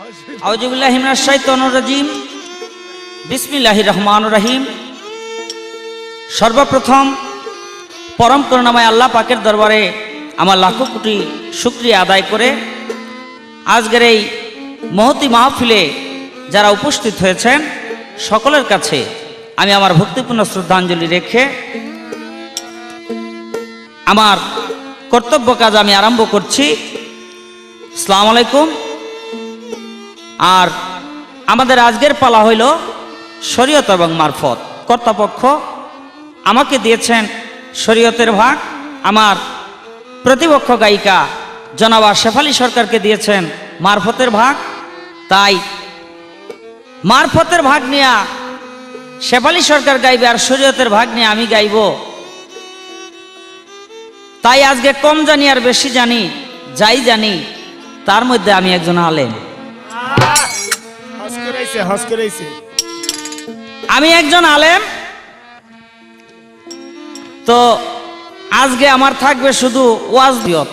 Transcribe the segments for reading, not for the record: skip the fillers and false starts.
আউযু বিল্লাহি মিনাশ শাইতানির রাজিম। বিসমিল্লাহির রহমানির রহিম। সর্বপ্রথম পরম করুণাময় আল্লাহ পাকের দরবারে আমার লাখো কোটি শুকরিয়া আদায় করে আজকের এই মহতি মাহফিলে যারা উপস্থিত হয়েছেন সকলের কাছে আমি আমার ভক্তিপূর্ণ শ্রদ্ধাঞ্জলি রেখে আমার কর্তব্য কাজ আমি আরম্ভ করছি। আসসালামু আলাইকুম। আর আমাদের আজকের পালা হইল শরীয়ত এবং মারফত। কর্তৃপক্ষ আমাকে দিয়েছেন শরীয়তের ভাগ, আমার প্রতিপক্ষ গায়িকা জনাবা শেফালী সরকারকে দিয়েছেন মারফতের ভাগ। তাই মারফতের ভাগ নিয়ে শেফালী সরকার গাইবে আর শরীয়তের ভাগ নিয়ে আমি গাইব। তাই আজকে কম জানি আর বেশি জানি, যাই জানি তার মধ্যে আমি একজন আলেম। আমি একজন আলেম। তো আজকে আমার থাকবে শুধু ওয়াজ দিয়ত।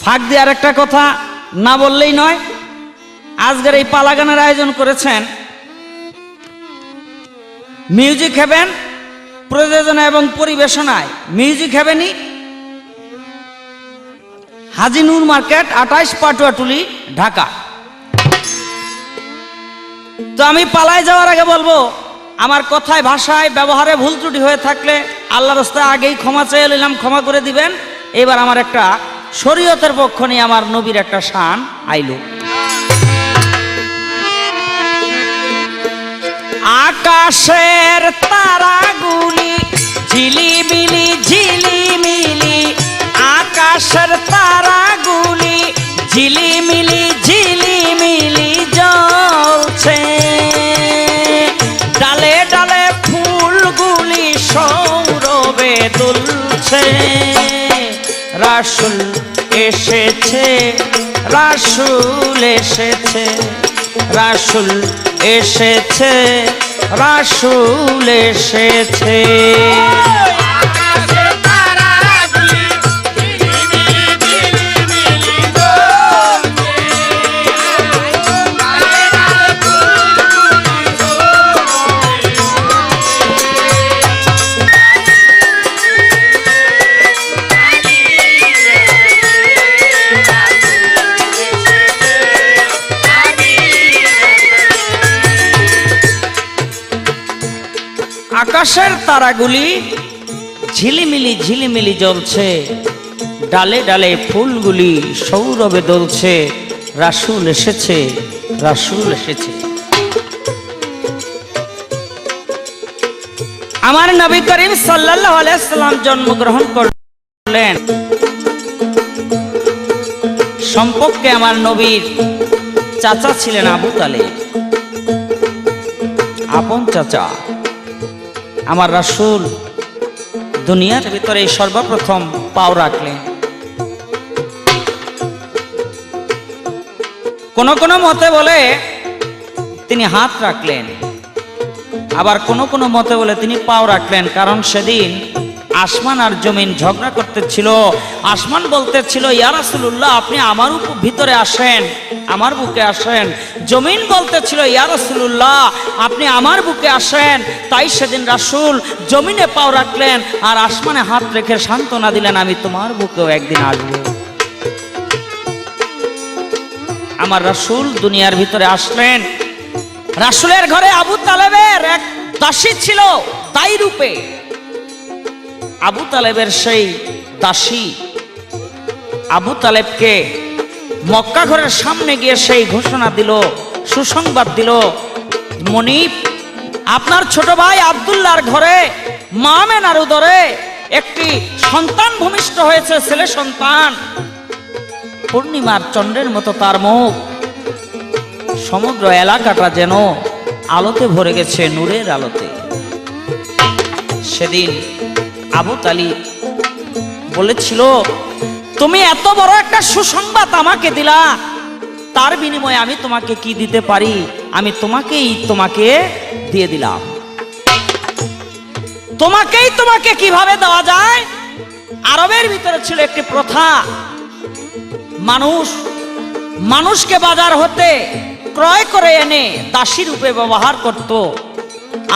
ফাঁক দিয়ে আর একটা কথা না বললেই নয়, আজকের এই পালা গানের আয়োজন করেছেন মিউজিক হেভেন, প্রযোজনা এবং পরিবেশনায় মিউজিক হেভেনই, হাজি নূর মার্কেট 28 পাটুয়াটুলি ঢাকা। তো আমি পালায় যাওয়ার আগে বলবো, আমার কথায় ভাষায় ব্যবহারে ভুল ত্রুটি হয়ে থাকলে আল্লাহর রাস্তায় আগেই ক্ষমা চেয়ে নিলাম, ক্ষমা করে দিবেন। এবার আমার একটা শরীয়তের পক্ষ নিয়ে আমার নবীর একটা শান আইলো। আকাশের তারাগুলি ঝিলিমিলি ঝিলিমিলি, আকাশের তারাগুলি ঝিলিমিলি ঝিলিমিলি জ্বলছে, ডালে ডালে ফুলগুলি সৌরভে দুলছে। রাসূল এসেছে, রাসূল এসেছে, রাসূল এসেছে, রাসূল এসেছে। আকাশের তারাগুলি ঝিলিমিলি ঝিলিমিলি জ্বলছে, ডালে ডালে ফুলগুলি সৌরভে দোলছে। রাসূল এসেছে, রাসূল এসেছে। আমার নবী করিম সাল্লাল্লাহু আলাইহি সাল্লাম জন্মগ্রহণ করলেন। সম্পর্কে আমার নবীর চাচা ছিলেন আবু তালেব, আপন চাচা। আমার রাসূল দুনিয়ার ভিতরে সর্বপ্রথম পাও রাখলেন। কোন কোন মতে বলে তিনি হাত রাখলেন, আবার কোন কোন মতে বলে তিনি পাও রাখলেন। কারণ সেদিন আসমান আর জমিন ঝগড়া করতেছিল। আসমান বলতেছিল, ইয়া রাসূলুল্লাহ আপনি আমার ভিতরে আসেন, আমার বুকে আসেন। জমিন বলতেছিল, ইয়া রাসূলুল্লাহ আপনি আমার বুকে আসেন। তাই সেদিন রাসূল জমিনে পাও রাখলেন আর আসমানে হাত রেখে সান্ত্বনা দিলেন, আমি তোমার বুকেও একদিন আসব। আমার রাসূল দুনিয়ার ভিতরে আসলেন। রাসূলের ঘরে আবু তালেবের এক দাসী ছিল দাই রূপে। আবু তালেবের সেই দাসী আবু তালেবকে মক্কা ঘরের সামনে গিয়ে সেই ঘোষণা দিল, সুসংবাদ দিল, মনিব আপনার ছোট ভাই আব্দুল্লাহর ঘরে মা আমেনার উদরে একটি সন্তান ভূমিষ্ঠ হয়েছে, ছেলে সন্তান। পূর্ণিমার চন্দ্রের মতো তার মুখ, সমগ্র এলাকাটা যেন আলোতে ভরে গেছে, নূরের আলোতে। সেদিন আবু তালিব বলেছিল, তুমি এত বড় একটা সুসংবাদ আমাকে দিলা, তার বিনিময়ে আমি তোমাকে কি দিতে পারি? আমি তোমাকে দিয়ে দিলাম। তোমাকে কিভাবে দেওয়া যায়? আরবের ভিতরে ছিল একটি প্রথা, মানুষ মানুষকে বাজার হতে ক্রয় করে এনে দাসী রূপে ব্যবহার করত।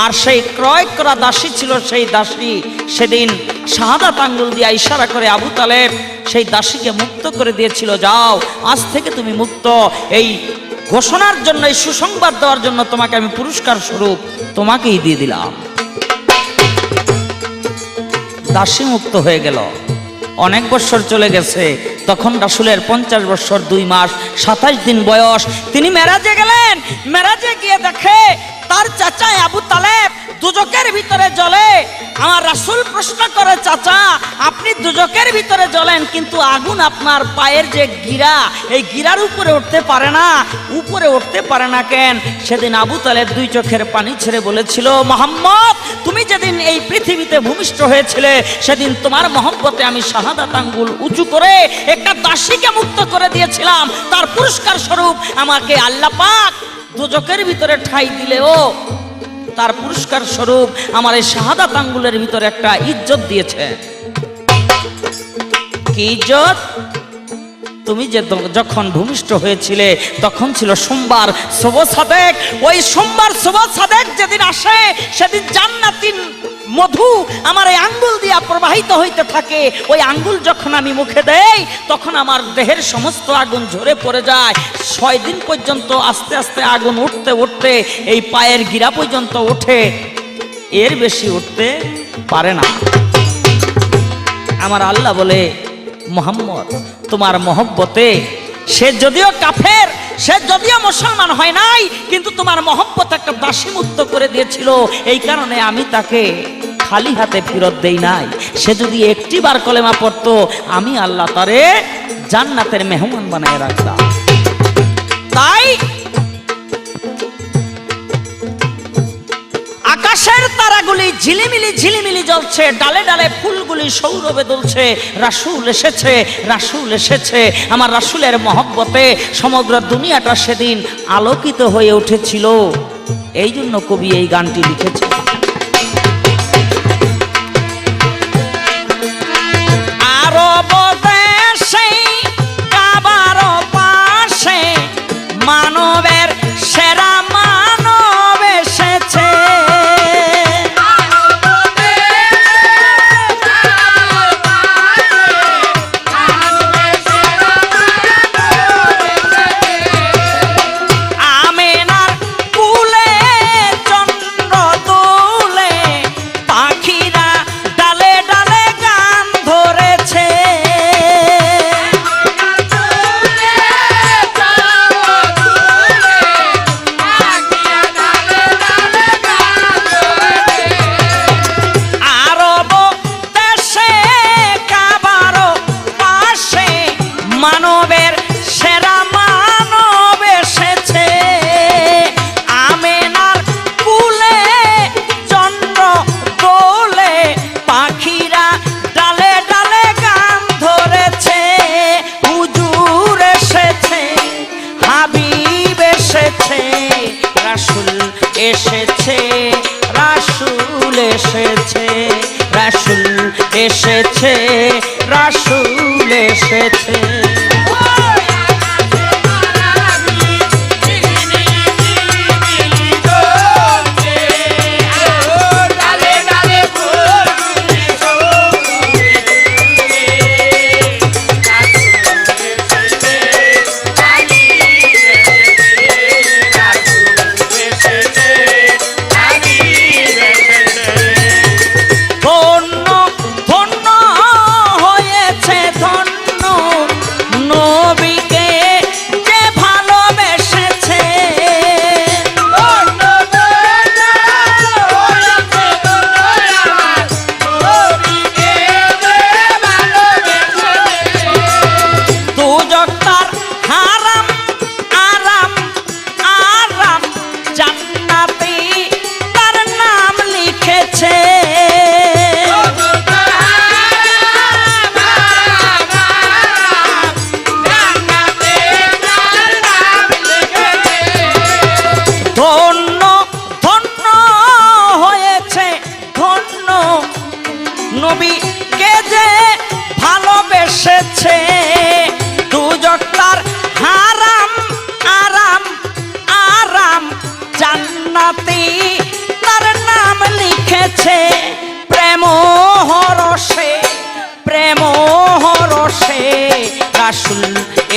আর সেই ক্রয় করা দাসী ছিল সেই দাসী সেদিন শাহাদাত আঙ্গুল দিয়ে ইশারা করে আবু তালেব সেই দাসীকে মুক্ত করে দিয়েছিল, যাও আজ থেকে তুমি মুক্ত। এই ঘোষণার জন্য, এই সুসংবাদ দেওয়ার জন্য তোমাকে আমি পুরস্কার স্বরূপ তোমাকেই দিয়ে দিলাম। দাসী মুক্ত হয়ে গেল। অনেক বছর চলে গেছে, তখন রাসূলের 50 বছর 2 মাস 27 দিন বয়স। তিনি মেরাজে গেলেন। মেরাজে গিয়ে দেখে তার চাচা আবু তালেব দুজকের ভিতরে জ্বলে। আমার রাসূল প্রশ্ন করে, চাচা আপনি দুজকের ভিতরে জ্বলেন, কিন্তু আগুন আপনার পায়ের যে গিরা, এই গিরার উপরে উঠতে পারে না, উপরে উঠতে পারে না কেন? সেদিন আবু তালেব 2 চোখের পানি ছেড়ে বলেছিল, মুহাম্মদ তুমি যেদিন এই পৃথিবীতে ভূমিষ্ঠ হয়েছিলে সেদিন তোমার মহব্বতে আমি শাহাদাত আঙ্গুল উঁচু করে একটা দাসীকে মুক্ত করে দিয়েছিলাম। তার পুরস্কার স্বরূপ আমাকে আল্লাহ পাক দুজকের ভিতরে ঠাঁই দিলেও তার পুরস্কার স্বরূপ আমার এই শাহাদাত আঙ্গুলের ভিতরে একটা ইজ্জত দিয়েছে। কি ইজ্জত? তুমি যে যখন ভূমিষ্ঠ হয়েছিলে তখন ছিল সোমবার সবে সাদেক। ওই সোমবার সবে সাদেক যেদিন আসে সেদিন জান্নাতি মধু আমার এই আঙ্গুল দিয়া প্রবাহিত হইতে থাকে। ওই আঙ্গুল যখন আমি মুখে দেই তখন আমার দেহের সমস্ত আগুন ঝরে পড়ে যায়। 6 দিন পর্যন্ত আস্তে আস্তে আগুন উঠতে উঠতে এই পায়ের গিরা পর্যন্ত ওঠে, এর বেশি উঠতে পারে না। আমার আল্লাহ বলে, মুহাম্মদ তোমার মহব্বতে, সে যদিও কাফের, সে যদিও মুসলমান হয় নাই, কিন্তু তোমার মহব্বত একটা দাসী মুক্ত করে দিয়েছিল। এই কারণে আমি তাকে খালি হাতে ফেরত দেই নাই। সে যদি একটিবার কলেমা পড়তো আমি আল্লাহ তারে জান্নাতের মেহমান বানায় রাখতাম। তাই আকাশের তারাগুলি ঝিলিমিলি ঝিলিমিলি জ্বলছে, ডালে ডালে ফুলগুলি সৌরভে দুলছে। রাসূল এসেছে, রাসূল এসেছে। আমার রাসূলের মহব্বতে সমগ্র দুনিয়াটা সেদিন আলোকিত হয়ে উঠেছিল। এই জন্য কবি এই গানটি লিখেছে। আরব দেশে কাবার পাশে মানবের সেরা মানব এসেছে। আমেনার কুলে চন্দ্র দোলে, পাখিরা ডালে ডালে গান ধরেছে। আরব দেশে কাবার পাশে মানবের সেরা মানব এসেছে। আমেনার কুলে চন্দ্র দোলে, পাখিরা ডালে ডালে গান ধরেছে। হুজুর এসেছে, হাবিব এসেছে, রাসূল এসেছে, রাসূল এসেছে, রাসূল এসেছে, রাসূল এসেছে। ধন্য ধন্য হয়েছে, ধন্য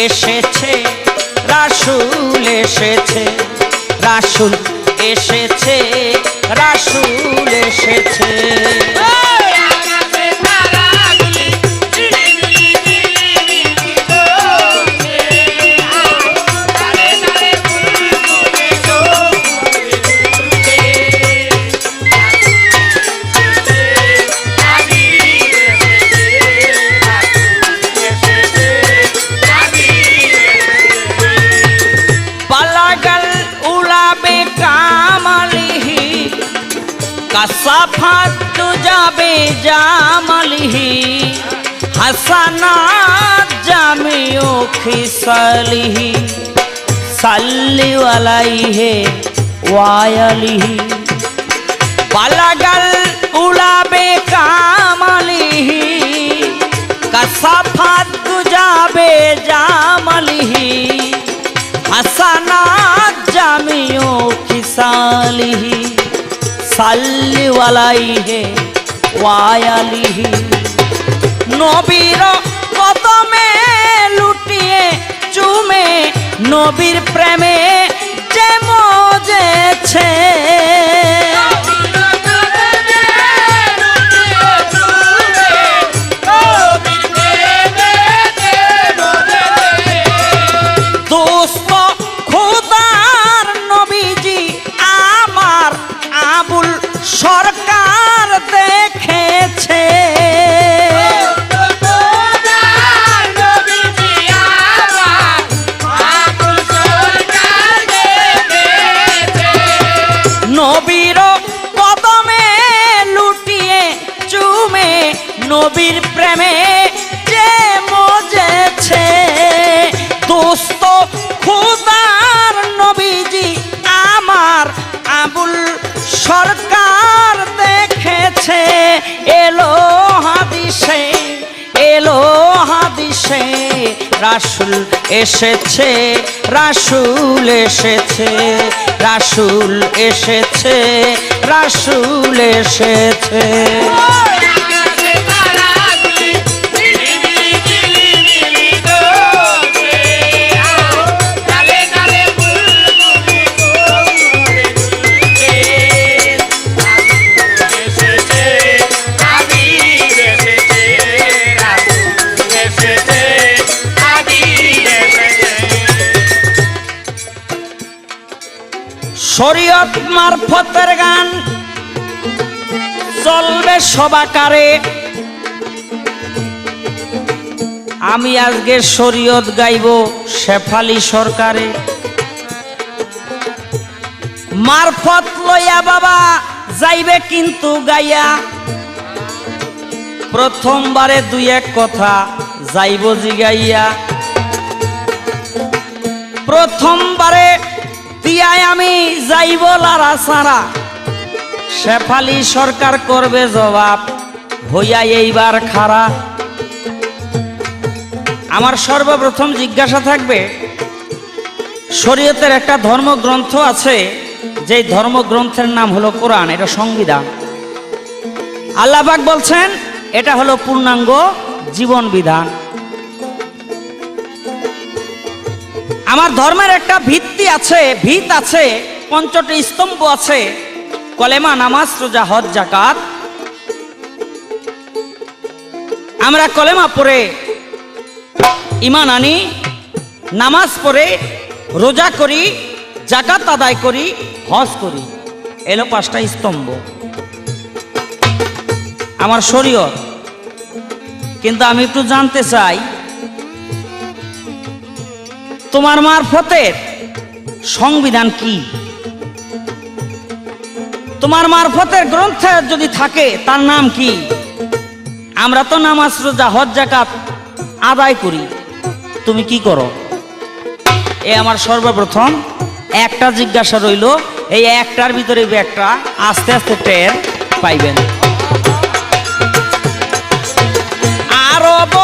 এসেছে, রাসূল এসেছে, রাসূল এসেছে, রাসূল এসেছে। কাসাফাত যাবে জামালিহি, হাসানাত জামিউ খিসালিহি, সাল্লি আলাইহি ওয়া আলিহি। বালাগাল উলাবে কামালিহি, কাসাফাত যাবে জামালিহি, হাসানাত জামিউ খিসালিহি, সাল্লি আলাইহি ওয়া আলিহি। নবীর কদমে লুটিয়ে চুমে, নবীর প্রেমে যে মজেছে, দোস্ত খোদার নবীজি আমার আবুল সরকার দেখেছে। নবীর কদমে লুটিয়ে চুমে, নবীর প্রেমে যে মজেছে, দোস্ত খোদার নবীজি আমার আবুল সরকার দেখেছে। এলো হাদিসে, এলো হাদিসে, রাসূল এসেছে, রাসূল এসেছে, রাসূল এসেছে, রাসূল এসেছে। শরীয়ত মারফতের গান চলবে সবাকারে। আমি আজকে শরীয়ত গাইব শেফালি সরকারে। মারফত লইয়া বাবা যাইবে কিন্তু গাইয়া, প্রথমবারে দুই এক কথা যাইব জিগাইয়া। প্রথমবারে দিয়ায় আমি যাইব লারা সারা, শেফালি সরকার করবে জবাব হইয়া এইবার খাড়া। আমার সর্বপ্রথম জিজ্ঞাসা থাকবে, শরীয়তের একটা ধর্মগ্রন্থ আছে, যেই ধর্মগ্রন্থের নাম হলো কোরআন। এটা সংবিধান। আল্লাহ পাক বলছেন এটা হলো পূর্ণাঙ্গ জীবন বিধান। আমার ধর্মের একটা ভিত্তি আছে, ভিত আছে, পঞ্চটি স্তম্ভ আছে, কলেমা, নামাজ, রোজা, হজ, যাকাত। আমরা কলেমা পড়ে ঈমান আনি, নামাজ পড়ে রোজা করি, যাকাত আদায় করি, হজ করি। এলো পাঁচটা স্তম্ভ আমার শরীয়ত। কিন্তু আমি একটু জানতে চাই, তোমার মারফতের সংবিধান কি? তোমার মারফতের গ্রন্থে যদি থাকে তার নাম কি? আমরা তো নামাজ, রোজা, হজ, যাকাত আদায় করি, তুমি কি করো? এ আমার সর্বপ্রথম একটা জিজ্ঞাসা রইল। এই একটার ভিতরে একটা আস্তে আস্তে টের পাইবেন। আরব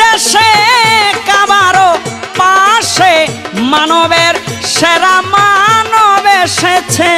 দেশে কাবারো পাশে মানবের সেরা মানব এসেছে।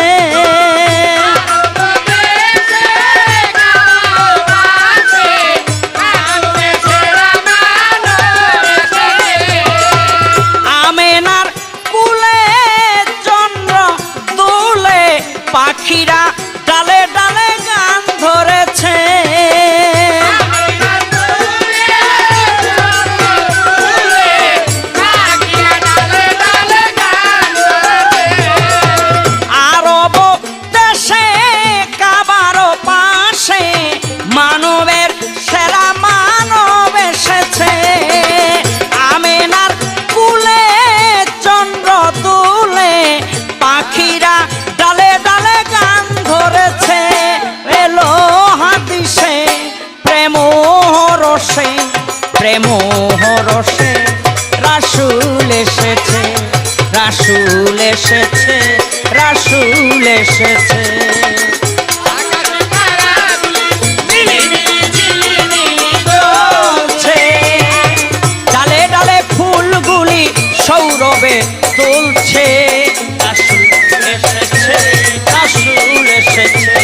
এসেছে, রাসূল এসেছে, রাসূল এসেছে। ডালে ডালে ফুলগুলি সৌরভে তুলছে, রাসূল এসেছে, রাসূল এসেছে,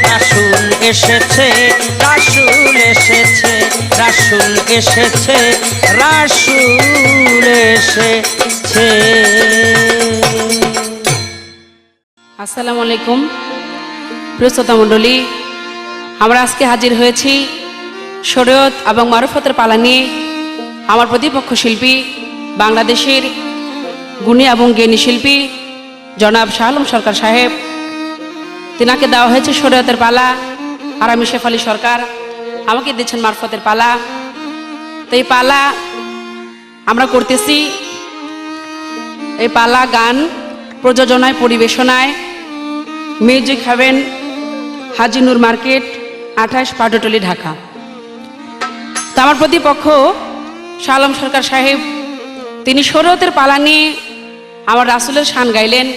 রাসূল এসেছে, রাসূল এসেছে, রাসূল এসেছে, রাসূল এসেছে। আসসালামু আলাইকুম প্রিয় শ্রোতা মণ্ডলী, আমরা আজকে হাজির হয়েছি শরীয়ত এবং মারফতের পালা নিয়ে। আমার প্রতিপক্ষ শিল্পী বাংলাদেশের গুণী এবং জ্ঞানী শিল্পী জনাব শাহ আলম সরকার সাহেব, তিনাকে দেওয়া হয়েছে শরীয়তের পালা, আর আমি শেফালি সরকার, আমাকে দিচ্ছেন মারফতের পালা। তো এই পালা আমরা করতেছি। এই পালা গান প্রযোজনায় পরিবেশনায় মিউজিক হ্যাভেন, হাজি নূর মার্কেট, 28 পাটুটলি, ঢাকা। তো আমার প্রতিপক্ষ শাহ আলম সরকার সাহেব, তিনি শরীয়তের পালা নিয়ে আমার রাসূলের শান গাইলেন।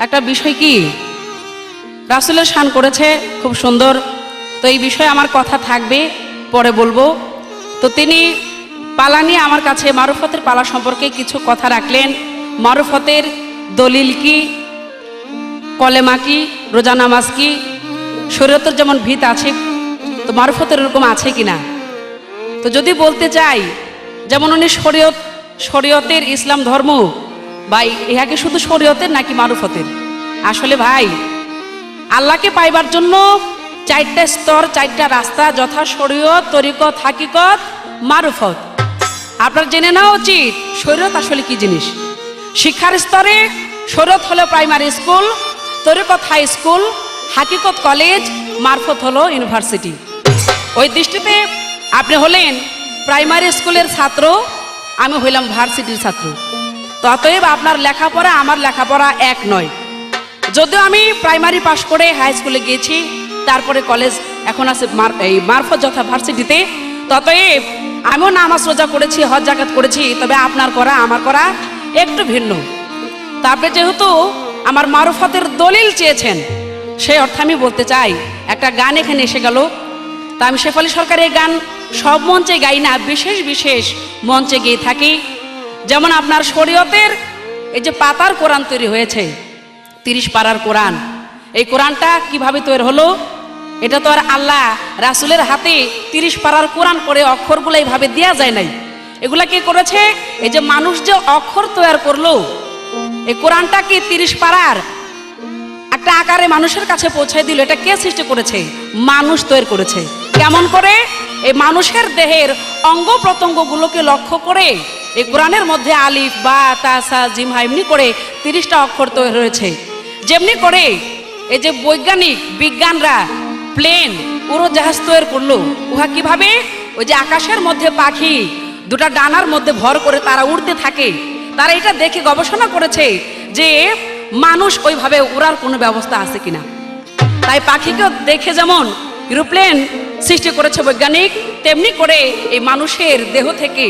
একটা বিষয় কি, রাসূলের শান করেছে খুব সুন্দর। তো এই বিষয়ে আমার কথা থাকবে, পরে বলবো। তো তিনি পালা নিয়ে আমার কাছে মারফতের পালা সম্পর্কে কিছু কথা রাখলেন। মারফতের দলিল কি, কলেমা কি, রোজা নামাজ কি, শরীয়তের যেমন ভিত আছে, তো মারফতের এরকম আছে কিনা। তো যদি বলতে চাই, যেমন উনি শরীয়তের ইসলাম ধর্ম, বা ইহাকে শুধু শরীয়তের নাকি মারফতের। আসলে ভাই, আল্লাহকে পাইবার জন্য 4টা স্তর, 4টা রাস্তা, যথা শরীয়ত, তরিকত, হাকিকত, মারফত। আপনার জেনে নেওয়া উচিত শরীয়ত আসলে কি জিনিস। শিক্ষার স্তরে শরীয়ত হলো প্রাইমারি স্কুল, তরিকত হাই স্কুল, হাকিকত কলেজ, মারফত হলো ইউনিভার্সিটি। ওই দৃষ্টিতে আপনি হলেন প্রাইমারি স্কুলের ছাত্র, আমি হইলাম ভার্সিটির ছাত্র। তো অতএব আপনার লেখাপড়া আমার লেখাপড়া এক নয়। যদিও আমি প্রাইমারি পাশ করে হাই স্কুলে গিয়েছি, তারপরে কলেজ এখন আছে এই মারফত যথা ভার্সিটিতে। ততএব আমিও নামাজ রোজা করেছি, হজ জাকাত করেছি, তবে আপনার করা আমার করা একটু ভিন্ন। তারপরে যেহেতু আমার মারফতের দলিল চেয়েছেন, সেই অর্থে আমি বলতে চাই, একটা গান এখানে এসে গেল। তা আমি শেফালি সরকার এই গান সব মঞ্চে গাই না, বিশেষ বিশেষ মঞ্চে গিয়ে থাকি। যেমন আপনার শরীয়তের এই যে পাতার কোরআন তৈরি হয়েছে, 30 পারার কোরআন, এই কোরআনটা কিভাবে তৈরি হলো? এটা তো আর আল্লাহ রাসূলের হাতে 30 পারার কোরআন করে অক্ষরগুলো এইভাবে দেওয়া যায় নাই। এগুলা কে করেছে? এই যে মানুষ যে অক্ষর তৈরি করলো, এই কোরআনটা কি 30 পারার একটা আকারে মানুষের কাছে পৌঁছায় দিল, এটা কে সৃষ্টি করেছে? মানুষ তৈরি করেছে। কেমন করে? এই মানুষের দেহের অঙ্গ প্রত্যঙ্গগুলোকে লক্ষ্য করে এই কোরআনের মধ্যে আলিফ, বা, তা, সা, জিম, হা এমনি করে 30টা অক্ষর তৈরি হয়েছে। যেমনি করে এই যে বৈজ্ঞানিক বিজ্ঞানরা প্লেন, উড়োজাহাজ তৈরি করলো, উহা কিভাবে? ওই যে আকাশের মধ্যে পাখি দুটা ডানার মধ্যে ভর করে তারা উড়তে থাকে, তারা এটা দেখে গবেষণা করেছে যে মানুষ ওইভাবে উড়ার কোনো ব্যবস্থা আছে কিনা। তাই পাখিকেও দেখে যেমন এরোপ্লেন সৃষ্টি করেছে বৈজ্ঞানিক, তেমনি করে এই মানুষের দেহ থেকে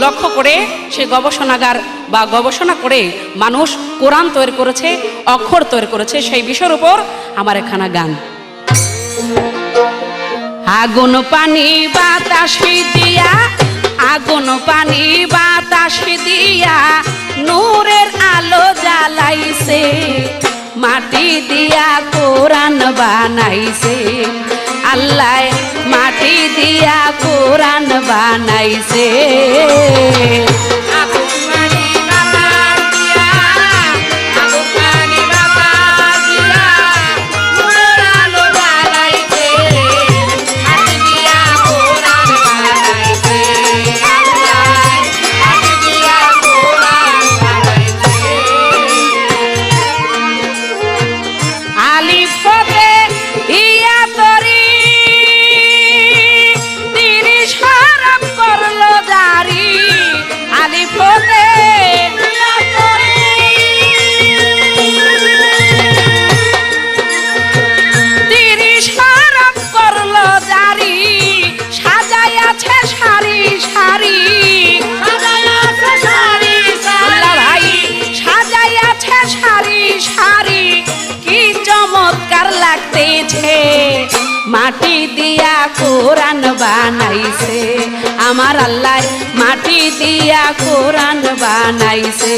লক্ষ্য করে সে গবেষণাগার বা গবেষণা করে মানুষ কোরআন তৈরি করেছে, অক্ষর তৈরি করেছে। সেই বিষয়ের উপর আমার একখানা গান। আগুন পানি বাতাস দিয়া, আগুন পানি বাতাস দিয়া নূরের আলো জ্বালাইছে, মাটি দিয়া কোরআন বানাইছে, আল্লাহ মাটি দিয়া কোরআন বানাইছে। কোরআন বানাইছে আমার আল্লাহ মাটি দিয়া কোরআন বানাইছে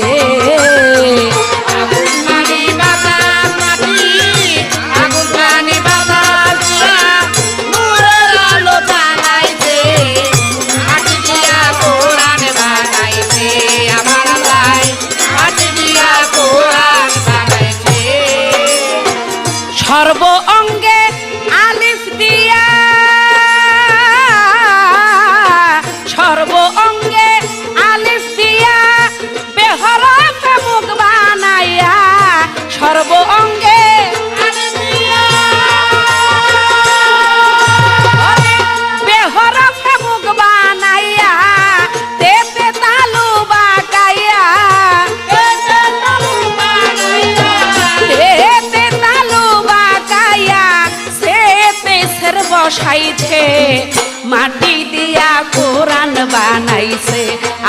আগুন পানি বাতাস মাটি আগুন পানি বাতাস দিয়া নূরের আলো জ্বালাইছে মাটি দিয়া কোরআন বানাইছে আমার আল্লাহ মাটি দিয়া কোরআন বানাইছে সর্ব অঙ্গে আলিফ দিয়া সর্ব অঙ্গে আলিফ দিয়া বেহরফে মুখ বানাইয়া সর্ব অঙ্গে বেহরফে মুখ বানাইয়া তেতে তালু বাকাইয়া তেতে তালু বাকাইয়া সেতে সের বসাইছে মাটি দিয়া কোরআন বানাইছে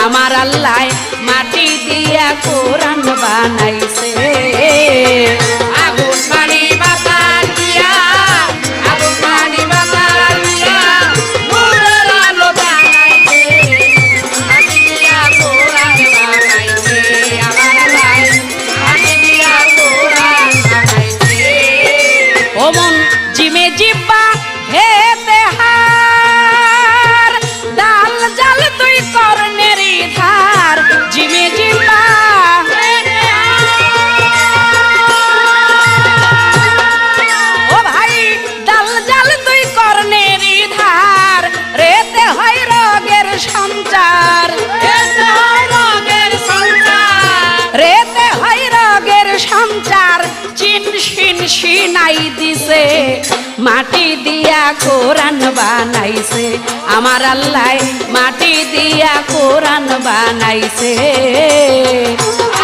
আমার আল্লাহ মাটি দিয়া কোরআন বানাইছে আগুন পানি বাতাস দিয়া আগুন পানি বাতাস দিয়া নূরের আলো জ্বালাইছে মাটি দিয়া কোরআন বানাইছে আমার আল্লাহ মাটি দিয়া কোরআন বানাইছে ও মন জিমে জিব্বা হে তেহার ডাল জাল তুই কর্ণের ধার জিমে জিব্বা ও ভাই ডাল জাল তুই কর্ণের ধার রেতে হয় রোগের সঞ্চার এতে হয় রোগের সংসার রেতে হয় রোগের সঞ্চার চিন শিন শিনাই দিছে মাটি দিয়া কোরআন বানাইছে আমার আল্লাহ মাটি দিয়া কোরআন বানাইছে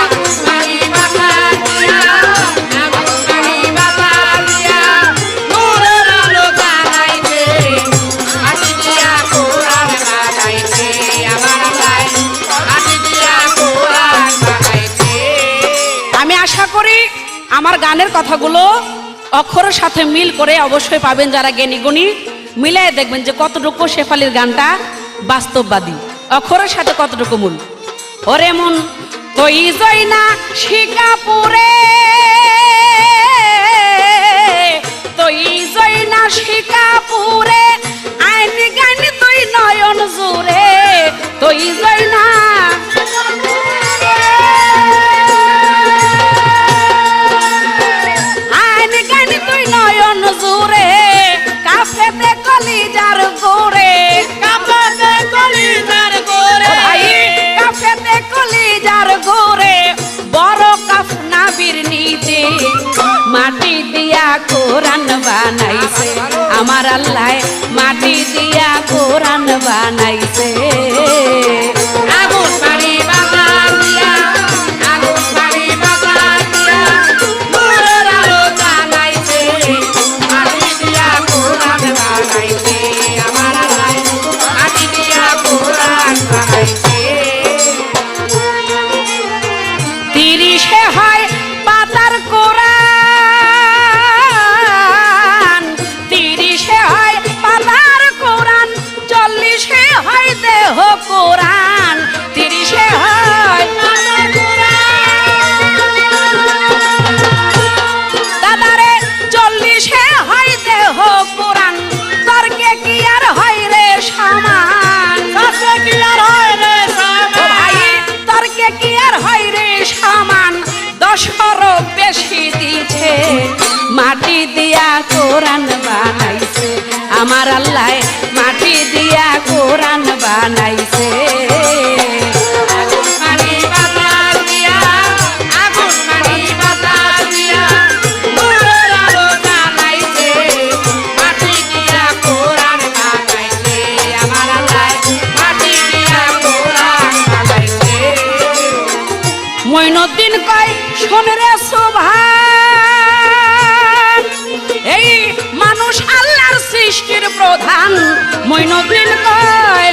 আগুন পানি বাতাস দিয়া আগুন পানি বাতাস দিয়া নূরের আলো জ্বালাইছে মাটি দিয়া কোরআন বানাইছে আমার আল্লাহ মাটি দিয়া কোরআন বানাইছে আমি আশা করি আমার গানের কথাগুলো অক্ষরের সাথে মিল করে অবশ্যই পাবেন যারা জ্ঞানী গুণী মিলাই দেখবেন যে কতটুকু শেফালির গানটা বাস্তববাদী অক্ষরের সাথে কতটুকু মূল ওরে মন তুই যাই না শিকাপুরে তুই যাই না শিকাপুরে আইন গান তুই নয়ন জুড়ে তুই যাই না আইন গান তুই নয়ন জুড়ে কাফেতে কলিজার গোরে কাপড়ে কলিজার গোরে ভাই কাফেতে কলিজার গোরে বড় কাফ নাবির নিচে মাটি দিয়া কোরআন বানাইছে আমার আল্লাহ মাটি দিয়া কোরআন বানাইছে আগুন পানি বাতাস দিয়া আগুন পানি বাতাস দিয়া নূরের আলো জ্বালাইছে মাটি দিয়া কোরআন বানাইছে আমার আল্লাহ মাটি দিয়া কোরআন বানাইছে 30 হয় পাতার কোরআন 30 হয় পাতার কোরআন 40 হয় দেহ কোরআন 30 হয় দাদারে 40 হয় দেহ কোরআন তর্কে কি আর হয় রে সমান কাছে কি আর হয় রে ও সামান ভাই তর্কে কি আর হয় রে সমান 10 বেশি দিছে মাটি দিয়া কোরআন বানাইছে আমার আল্লাহ মাটি দিয়া কোরআন বানাইছে আগুন পানি বাতাস দিয়া আগুন পানি বাতাস দিয়া নূরের আলো জ্বালাইছে মাটি দিয়া কোরআন বানাইছে আমার আল্লাহ মাটি দিয়া কোরআন বানাইছে মইনুদ্দিন কয় শোন রে সুবহান এই মানুষ আল্লাহর সৃষ্টির প্রধান মইনুদ্দিন কয়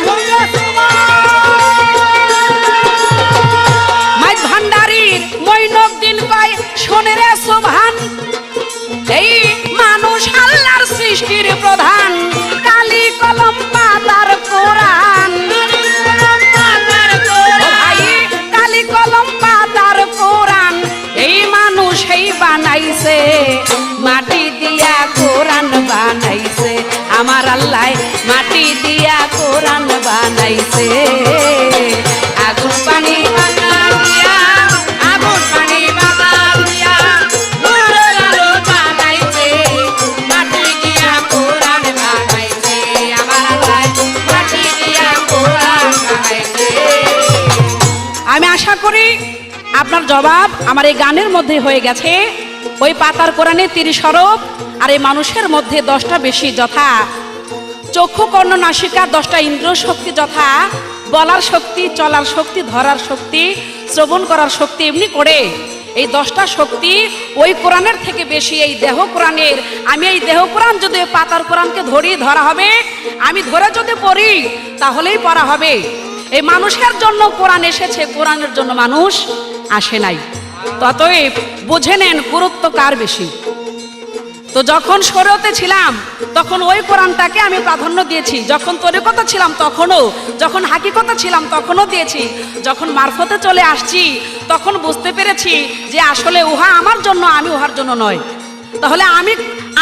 মাই ভান্ডারীর মইনুদ্দিন কয় শোন রে সুবহান এই মানুষ আল্লাহর সৃষ্টির প্রধান কালি কলম আশা করি আপনার জবাব আমার এই গানের মধ্যে হয়ে গেছে। ওই পাতার কোরআনে 30 হরফ, আর এই মানুষের মধ্যে 10টা বেশি, যথা চক্ষু কর্ণ নাসিকা 10টা ইন্দ্রিয় শক্তি, যথা বলার শক্তি, চলার শক্তি, ধরার শক্তি, শ্রবণ করার শক্তি। এমনি করে এই 10টা শক্তি ওই কোরআনের থেকে বেশি এই দেহ কোরআনের। আমি এই দেহ কোরআন যদি পাতার কোরআনকে ধরা হবে, আমি ধরে যদি পড়ি তাহলেই পড়া হবে। এই মানুষের জন্য কোরআন এসেছে, কোরআনের জন্য মানুষ আসে নাই। ততএব বুঝে নেন গুরুত্ব কার বেশি। তো যখন শরীয়তে ছিলাম তখন ওই কোরআনটাকে আমি প্রাধান্য দিয়েছি, যখন তরিকতে ছিলাম তখনও, যখন হাকিকতে ছিলাম তখনও দিয়েছি, যখন মারফতে চলে আসছি তখন বুঝতে পেরেছি যে আসলে উহা আমার জন্য, আমি উহার জন্য নয়। তাহলে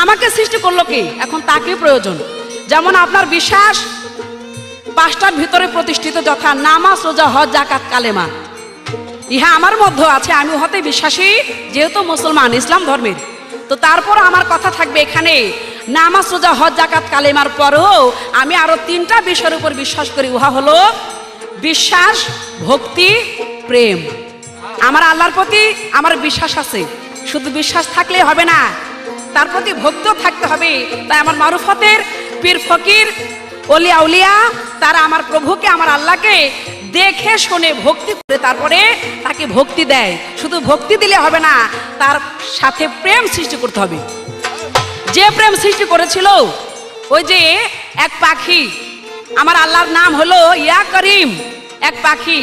আমাকে সৃষ্টি করলো কে? এখন তাকে প্রয়োজন। যেমন আপনার বিশ্বাস 5টার ভিতরে প্রতিষ্ঠিত, যথা নামাজ, রোজা, হজ, যাকাত, কালেমা। ইহা আমার মধ্যে আছে, আমি উহাতে বিশ্বাসী, যেহেতু মুসলমান, ইসলাম ধর্মের। তো তারপর আমার কথা থাকবে এখানে নামাজ, রোজা, হজ, যাকাত, কালেমার পরেও আমি আরো 3টা বিষয়ের উপর বিশ্বাস করি। উহা হলো বিশ্বাস, ভক্তি, প্রেম। আমার আল্লাহর প্রতি আমার বিশ্বাস আছে, শুধু বিশ্বাস থাকলেই হবে না, তার প্রতি ভক্তিও থাকতে হবে। তাই আমার মারুফতের পীর ফকির, ওলিয়া উলিয়া, তারা আমার প্রভুকে, আমার আল্লাহকে দেখে শুনে ভক্তি করে তারপরে তাকে ভক্তি দেয়। শুধু ভক্তি দিলে হবে না, তার সাথে প্রেম সৃষ্টি করতে হবে। যে প্রেম সৃষ্টি করেছিল ওই যে এক পাখি, আমার আল্লাহর নাম হলো ইয়া করিম। এক পাখি,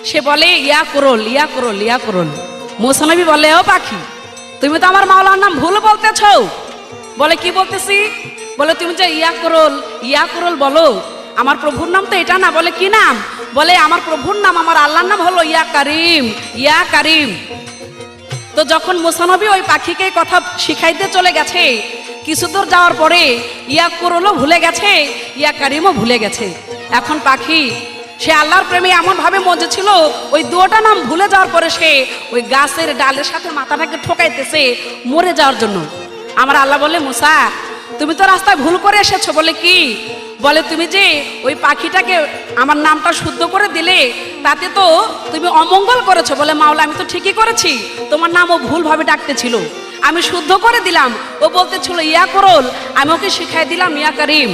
সে বলে ইয়া করল, ইয়া করল, ইয়া করল। মুসা নবী বলে, ও পাখি, তুমি তো আমার মাওলার নাম ভুল বলতেছ। বলে, কি বলতেছি? বলে, তুমি যে ইয়া করল বলো, আমার প্রভুর নাম তো এটা না। বলে, কি নাম? বলে, আমার প্রভুর নাম, আমার আল্লাহর নাম হলো ইয়া কারিম, ইয়া কারিম। তো যখন মুসা নবী ওই পাখিকে কথা শিখাইতে চলে গেছে, কিছু দূর যাওয়ার পরে ইয়া করলও ভুলে গেছে, ইয়া কারিমও ভুলে গেছে। এখন পাখি সে আল্লাহর প্রেমে এমন ভাবে মজে ছিল, ওই দুটা নাম ভুলে যাওয়ার পরে সে ওই গাছের ডালের সাথে মাথাটাকে ঠোকাইতেছে মরে যাওয়ার জন্য। আমার আল্লাহ বলে, মুসা, তুমি তো রাস্তায় ভুল করে এসেছো। বলে, কি? বলে, তুমি যে ওই পাখিটাকে আমার নামটা শুদ্ধ করে দিলে, তাতে তো তুমি অমঙ্গল করেছো। বলে, মাওলা, আমি তো ঠিকই করেছি, তোমার নাম ও ভুলভাবে ডাকতেছিল, আমি শুদ্ধ করে দিলাম। ও বলতেছিল ইয়া করল, আমি ওকে শিখাই দিলাম ইয়া করিম।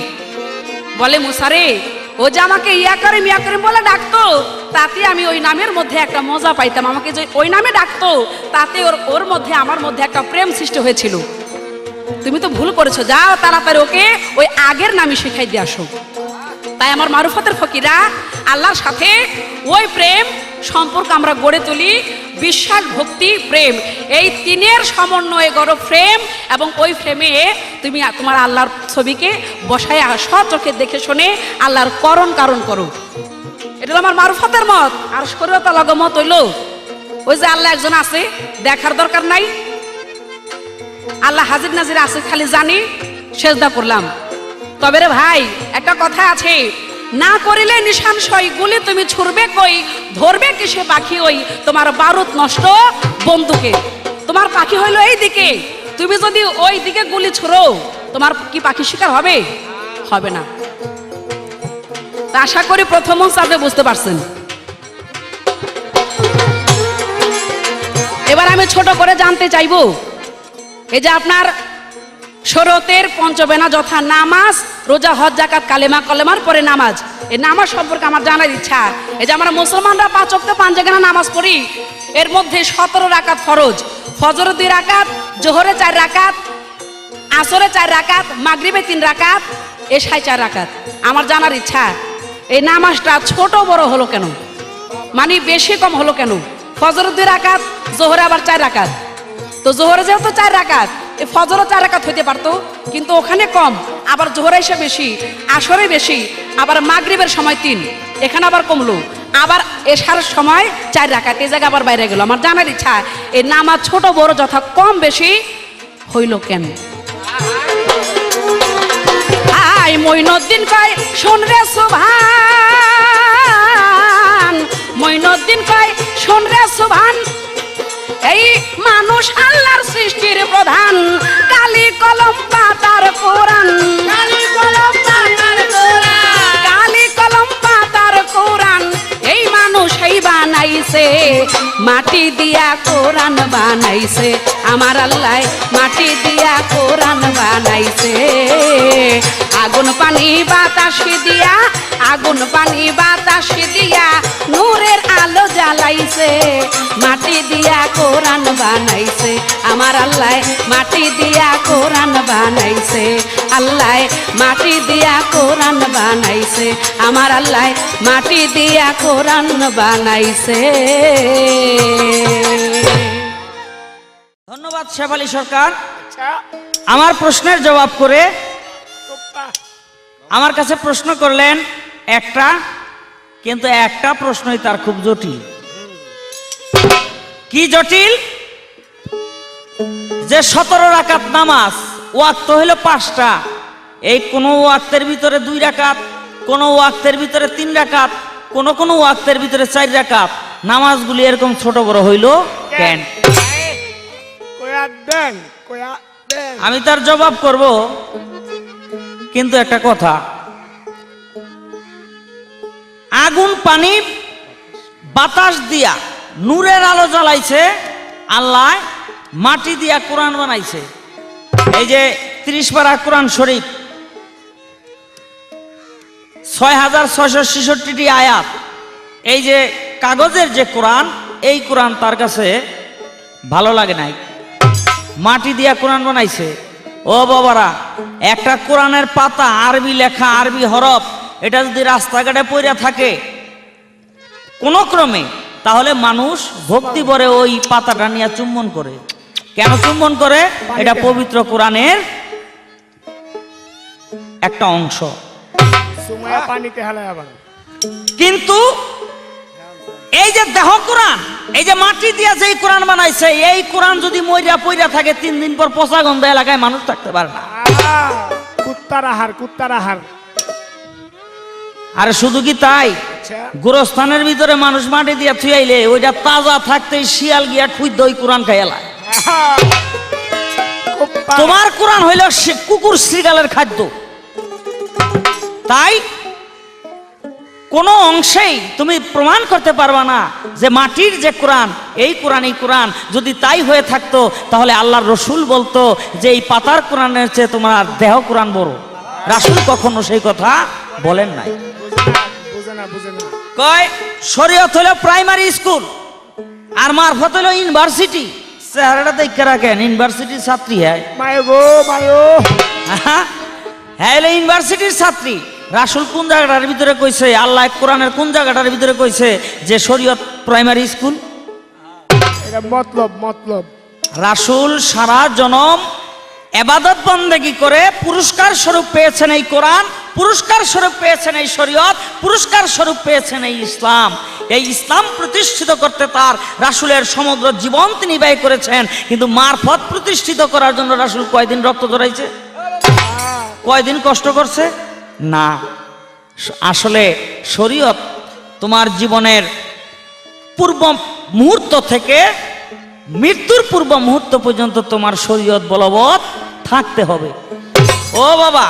বলে, মুসারে, ও যে আমাকে ইয়া করিম বলে ডাকতো, তাতে আমি ওই নামের মধ্যে একটা মজা পাইতাম। আমাকে যে ওই নামে ডাকতো, তাতে ওর মধ্যে আমার মধ্যে একটা প্রেম সৃষ্টি হয়েছিল। তুমি তো ভুল করেছো, যাও তাড়াতাড়ি ওকে ওই আগের নামে শিখাই দিয়ে আসো। তাই আমার মারুফতের ফকিরা আল্লাহর সাথে ওই প্রেম সম্পর্ক আমরা গড়ে তুলি। বিশ্বাস, ভক্তি, প্রেম, এই 3-এর সমন্বয়ে গড়ো ফ্রেম। এবং ওই ফ্রেমে তুমি তোমার আল্লাহর ছবিকে বসায় সচোখে দেখে শুনে আল্লাহর কারণ করো। এটা হলো আমার মারুফতের মত। আর শরীয়ত মত হইল ওই যে আল্লাহ একজন আছে, দেখার দরকার নাই, আল্লাহ হাজির নাজির আছে, খালি জানি সেজদা করলাম। তবে রে ভাই, একটা কথা আছে, না করিলে নিশান সই, গুলি তুমি ছুড়বে কই, ধরবে কিসে পাখি ওই, তোমার বারুদ নষ্ট বন্দুকে। তোমার পাখি হইলো এই দিকে, তুমি যদি ওই দিকে গুলি ছুড়ো, তোমার কি পাখি শিকার হবে? হবে না। তা আশা করি প্রথম আপনি বুঝতে পারছেন। এবার আমি ছোট করে জানতে চাইবো, এই যে আপনার শরতের পঞ্চবেনা, যথা নামাজ, রোজা, হজ, যাকাত, কালেমা, কলেমার পরে নামাজ, এই নামাজ সম্পর্কে আমার জানার ইচ্ছা। এই যে আমরা মুসলমানরা 5 ওয়াক্ত 5 জায়গায় নামাজ পড়ি, এর মধ্যে 17 রাকাত ফরজ, ফজর 2 রাকাত, জোহরে 4 রাকাত, আসরে 4 রাকাত, মাগরিবে 3 রাকাত, এশায় 4 রাকাত। আমার জানার ইচ্ছা, এই নামাজটা ছোট বড় হলো কেন? মানে বেশি কম হলো কেন? ফজর 2 রাকাত, জোহরে আবার 4 রাকাত। তো জোহরে যেহেতু 4 রাকাত, এই ফজরও 4 রাকাত হইতে পারতো, কিন্তু ওখানে কম, আবার জোহরে এসে বেশি, আসরে বেশি, আবার মাগরিবের সময় 3, এখানে আবার কমলো, আবার এশার সময় 4 রাকাত, এই জায়গা আবার বাইরে গেল। আমার জানার ইচ্ছা, এই নামাজ ছোট বড় যথা কম বেশি হইল কেন? আই মইনুদ্দিন কয়, শোন রে সুবহান, মইনুদ্দিন কয়, শোন রে সুবহান, এই মানুষ আল্লাহর সৃষ্টির প্রধান, কালি কলম পাতার কোরআন, কালি কলম পাতার কোরআন, কালি কলম পাতার কোরআন, এই মানুষ এই বানাই বানাইছে, মাটি দিয়া কোরআন বানাইছে, আমার আল্লাহ মাটি দিয়া কোরআন বানাইছে। আগুন পানি বাতাস দিয়া, আগুন পানি বাতাস দিয়া নূরের আলো জ্বালাইছে, মাটি দিয়া কোরআন বানাইছে, আমার আল্লাহ মাটি দিয়া কোরআন বানাইছে, আল্লাহ মাটি দিয়া কোরআন বানাইছে, আমার আল্লাহ মাটি দিয়া কোরআন বানাইছে। ধন্যবাদ শেফালী সরকার। আচ্ছা আমার প্রশ্নের জবাব করে কুপ্পা আমার কাছে প্রশ্ন করলেন একটা, কিন্তু একটা প্রশ্নই তার খুব জটিল। কি জটিল? যে 17 রাকাত নামাজ, ওয়াক্ত হইল 5টা, এই কোন ওয়াক্তের ভিতরে 2 রাকাত, কোন ওয়াক্তের ভিতরে 3 রাকাত, কোন কোন ওয়াক্তের ভিতরে 4 রাকাত, নামাজগুলি এরকম ছোট বড় হইল কেন? কয়া দেন, কয়া দেন। আমি তার জবাব করব, কিন্তু একটা কথা, আগুন পানি বাতাস দিয়া নূরের আলো জ্বালাইছে আল্লাহ, মাটি দিয়া কোরআন বানাইছে। এই যে 30 পারা কোরআন শরীফ, 6666টি আয়াত, এই যে কাগজের যে কোরআন, এই কোরআন তার কাছে ভালো লাগে নাই, মাটি দিয়া কোরআন বানাইছে। ও বাবারা, একটা কোরআনের পাতা আরবি লেখা, আরবি হরফ, এটা যদি রাস্তাঘাটে পড়ে থাকে কোন ক্রমে, তাহলে মানুষ ভক্তি ভরে ওই পাতাটা নিয়ে চুম্বন করে। কেন চুম্বন করে? এটা পবিত্র কোরআনের একটা অংশ। সুমায়া পানিতে হালায় আবার। কিন্তু এই যে দেহ কোরআন, এই যে মাটি দিয়া যেই কোরআন বানাইছে, এই কোরআন যদি মইরা পইরা থাকে 3 দিন পর পচা গন্ধ এলাকায় মানুষ থাকতে পারে না। কুত্তার আহার, কুত্তার আহার। আর শুধু কি তাই, আচ্ছা গোরস্থানের ভিতরে মানুষ মাটি দিয়া থুইলে ওইটা তাজা থাকতেই শিয়াল গিয়া খুঁজ ওই কোরআন খাইলায়। কুপ্পা। তোমার কোরআন হইল কুকুর শ্রীগালের খাদ্য। তাই কোন অংশেই তুমি প্রমাণ করতে পারবা না যে মাটির যে কোরআন, এই কোরআনই কোরআন। যদি তাই হয়ে থাকতো, তাহলে আল্লাহর রসুল বলতো যে এই পাতার কোরআনের চেয়ে তোমার দেহ কোরআন বড়। রাসূল কখনো সেই কথা বলেন নাই। বুঝে না, বুঝে না। কয় শরীয়ত হলো প্রাইমারি স্কুল, আর মারফত হলো ইউনিভার্সিটি। চেহারাটা দেখে রাখেন, ইউনিভার্সিটির ছাত্রী। হ্যাঁ মায়ো গো মায়ো। হ্যাঁ, হলো ইউনিভার্সিটির ছাত্রী। রাসূল কোন জায়গাটার ভিতরে কইছে, আল্লাহ কোরআনের কোন জায়গাটার ভিতরে কইছে যে শরীয়ত প্রাইমারি স্কুল? এটা মতলব, মতলব। রাসূল সারা জনম ইবাদত বন্দেগী করে পুরস্কার স্বরূপ পেয়েছেন এই কোরআন, পুরস্কার স্বরূপ পেয়েছেন এই শরীয়ত, পুরস্কার স্বরূপ পেয়েছেন এই ইসলাম। এই ইসলাম প্রতিষ্ঠিত করতে তার রাসূলের সমগ্র জীবন তিনি ব্যয় করেছেন। কিন্তু মারফত প্রতিষ্ঠিত করার জন্য রাসূল কয়দিন রক্ত ঝরাইছে, কয়দিন কষ্ট করছে? না, আসলে শরীয়ত তোমার জীবনের পূর্ব মুহূর্ত থেকে মৃত্যুর পূর্ব মুহূর্ত পর্যন্ত তোমার শরীয়ত বলবৎ থাকতে হবে। ও বাবা,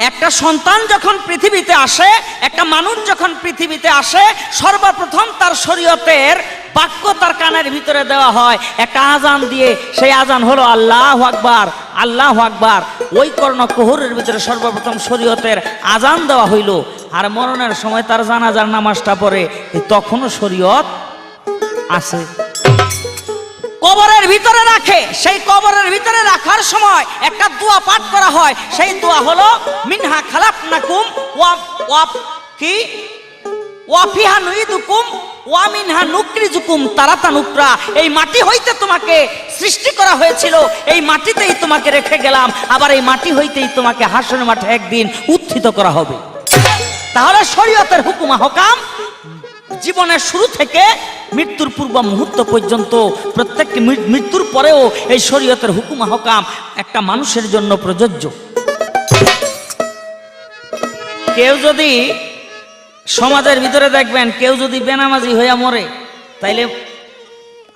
একটা সন্তান যখন পৃথিবীতে আসে, একটা মানুষ যখন পৃথিবীতে আসে, সর্বপ্রথম তার শরীয়তের বাক্য তার কানের ভিতরে দেওয়া হয় একটা আজান দিয়ে। সেই আজান হলো আল্লাহু আকবার, আল্লাহু আকবার। ওই কর্ণকুহরের ভিতরে সর্বপ্রথম শরীয়তের আজান দেওয়া হইল। আর মরণের সময় তার জানাজার নামাজটা পড়ে, তখনও শরীয়ত আছে। কবরের ভিতরে রাখে, সেই কবরের ভিতরে রাখার সময় একটা দোয়া পাঠ করা হয়। সেই দোয়া হলো মিনহা খালাকনাকুম ওয়া কি ওয়া ফিহা নুইদুকুম ওয়া মিনহা নুকরিজুকুম তারাতান উকরা। এই মাটি হইতে তোমাকে সৃষ্টি করা হয়েছিল, এই মাটিতেই তোমাকে রেখে গেলাম, আবার এই মাটি হইতেই তোমাকে হাসরের মাঠে একদিন উত্থিত করা হবে। তাহলে শরীয়তের হুকুম হকাম জীবনের শুরু থেকে মৃত্যুর পূর্ব মুহূর্ত পর্যন্ত, প্রত্যেকটি মৃত্যুর পরেও এই শরীয়তের হুকুম হকাম একটা মানুষের জন্য প্রযোজ্য। কেউ যদি সমাজের ভিতরে দেখবেন, কেউ যদি বেনামাজি হইয়া মরে, তাইলে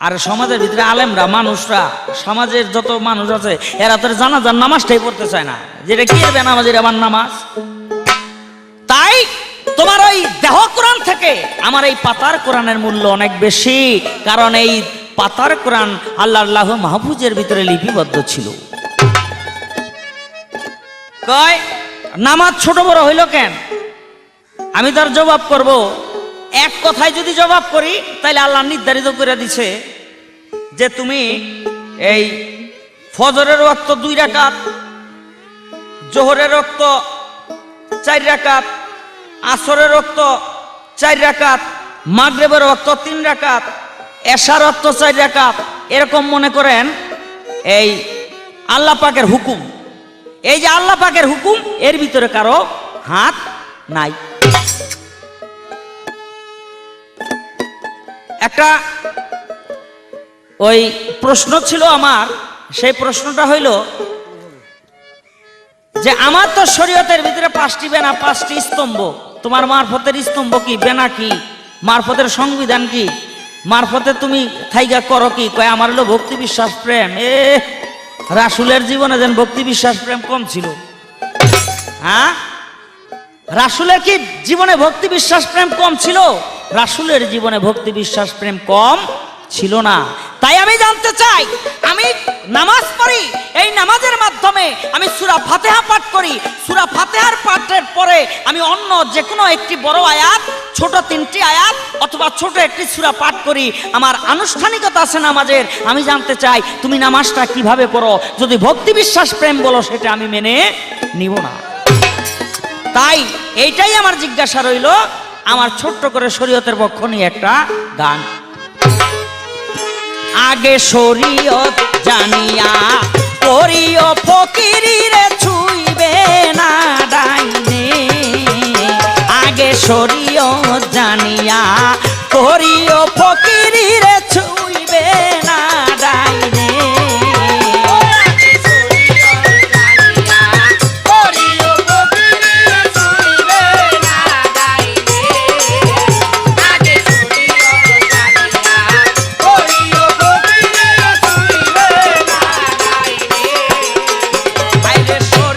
আর সমাজের ভিতরে আলেমরা, মানুষরা, সমাজের যত মানুষ আছে, এরা তো জানাজার নামাজটাই পড়তে চায় না, যেটা কি বেনামাজির আবার নামাজ। তাই তোমার ওই দেহ কোরআন থেকে আমার এই পাতার কোরআনের মূল্য অনেক বেশি, কারণ এই পাতার কোরআন আল্লাহ মাহফুজের ভিতরে লিপিবদ্ধ ছিল। কয় নামাজ ছোট বড় হইল কেন? আমি তার জবাব করব, এক কথায় যদি জবাব করি তাহলে আল্লাহ নির্ধারিত করে দিছে যে তুমি এই ফজরের ওয়াক্ত 2 রাকাত, জোহরের ওয়াক্ত 4 রাকাত, আসরের ওয়াক্ত 4 রাকাত, মাগরিবের ওয়াক্ত 3 রাকাত, এশার ওয়াক্ত 4 রাকাত, এরকম মনে করেন এই আল্লাহ পাকের হুকুম। এই যে আল্লাহ পাকের হুকুম, এর ভিতরে কারো হাত নাই। একটা ওই প্রশ্ন ছিল আমার, সেই প্রশ্নটা হইল যে আমার তো শরীয়তের ভিতরে 5টি বেনা, 5টি স্তম্ভ, তোমার মারফতের স্তম্ভ কি, বেনা কি, মারফতের সংবিধান কি, মারফতে তুমি থাইগা করো কি? কয় আমার হলো ভক্তি বিশ্বাস প্রেম। রাসূলের জীবনে যেন ভক্তি বিশ্বাস প্রেম কম ছিল? হ্যাঁ, রাসূলের কি জীবনে ভক্তি বিশ্বাস প্রেম কম ছিল? রাসূলের জীবনে ভক্তি বিশ্বাস প্রেম কম ছিল না। তাই আমি জানতে চাই, আমি নামাজ পড়ি, এই নামাজের মাধ্যমে আমি সূরা ফাতিহা পাঠ করি, সূরা ফাতিহার পাঠের পরে আমি অন্য যে কোনো একটি বড় আয়াত, ছোট 3টি আয়াত অথবা ছোট একটি সূরা পাঠ করি। আমার আনুষ্ঠানিকতা আছে নামাজের। আমি জানতে চাই তুমি নামাজটা কিভাবে পড়ো। যদি ভক্তি বিশ্বাস প্রেম বলো সেটা আমি মেনে নিব না। তাই এইটাই আমার জিজ্ঞাসা রইল। আমার ছোট্ট করে শরীয়তের পক্ষ নিয়ে একটা গান। আগে শরীয়ত জানিয়া করিও ফকিরি রে ছুইবে না ডাইনে। আগে শরীয়ত জানিয়া করিও ফকিরি রে ছুইবে না ডাইনে।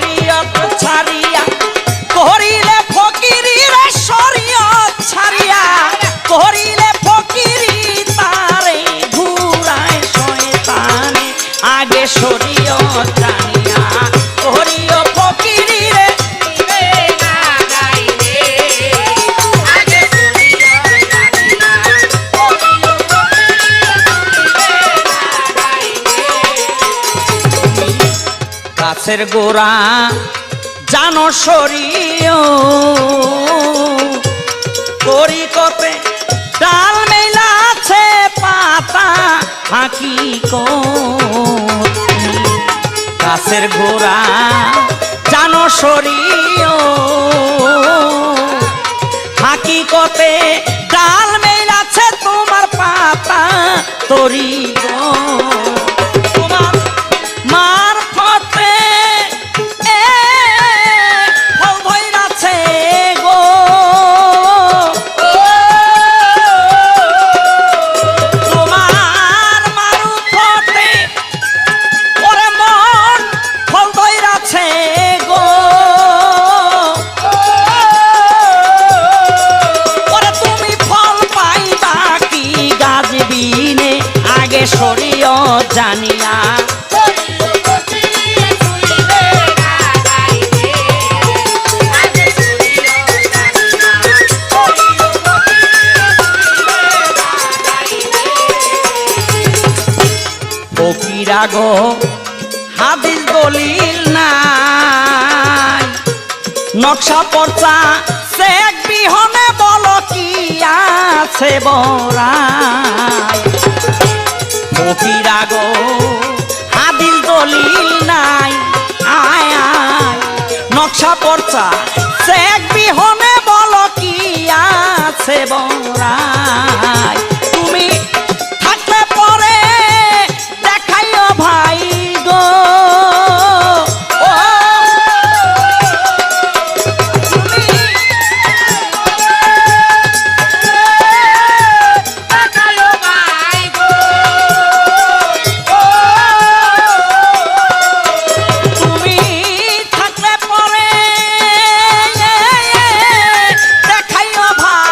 শরীয়ত জানিয়া করিও ফকিরি রে ছুইবে না ডাইনে। আগে শরীয়ত জানিয়া করিও ফকিরি রে ছুইবে না ডাইনে। গাছের গোড়া জানো শরীয়ত তরিকতে ডাল মেলাছে পাতা হাকিকত। গাছের গোড়া জানো শরীয়ত হাকিকতে ডাল মেলাছে তোমার পাতা তরিকত। তোমার মারফতে ফল ধইরাছে গো। তোমার মারফতে ওরে মন ফল ধইরাছে গো। ওরে তুমি ফল পাইবা কি গাছ বিনে। আগে শরীয়ত জানিয়া ফকিরা গো হাদিস দলিল নাই। নকশা পর্চা চেক বিহনে বলো কি আছে বড়াই। ফকিরা গো হাদিস দলিল নাই। আয় আয় নকশা পর্চা চেক বিহনে বলো কি আছে বড়াই। তুমি থাকলে পরে দেখাইও ভাই গো। ও তুমি দেখাইও ভাই গো। ও তুমি থাকলে পরে দেখাইও ভাই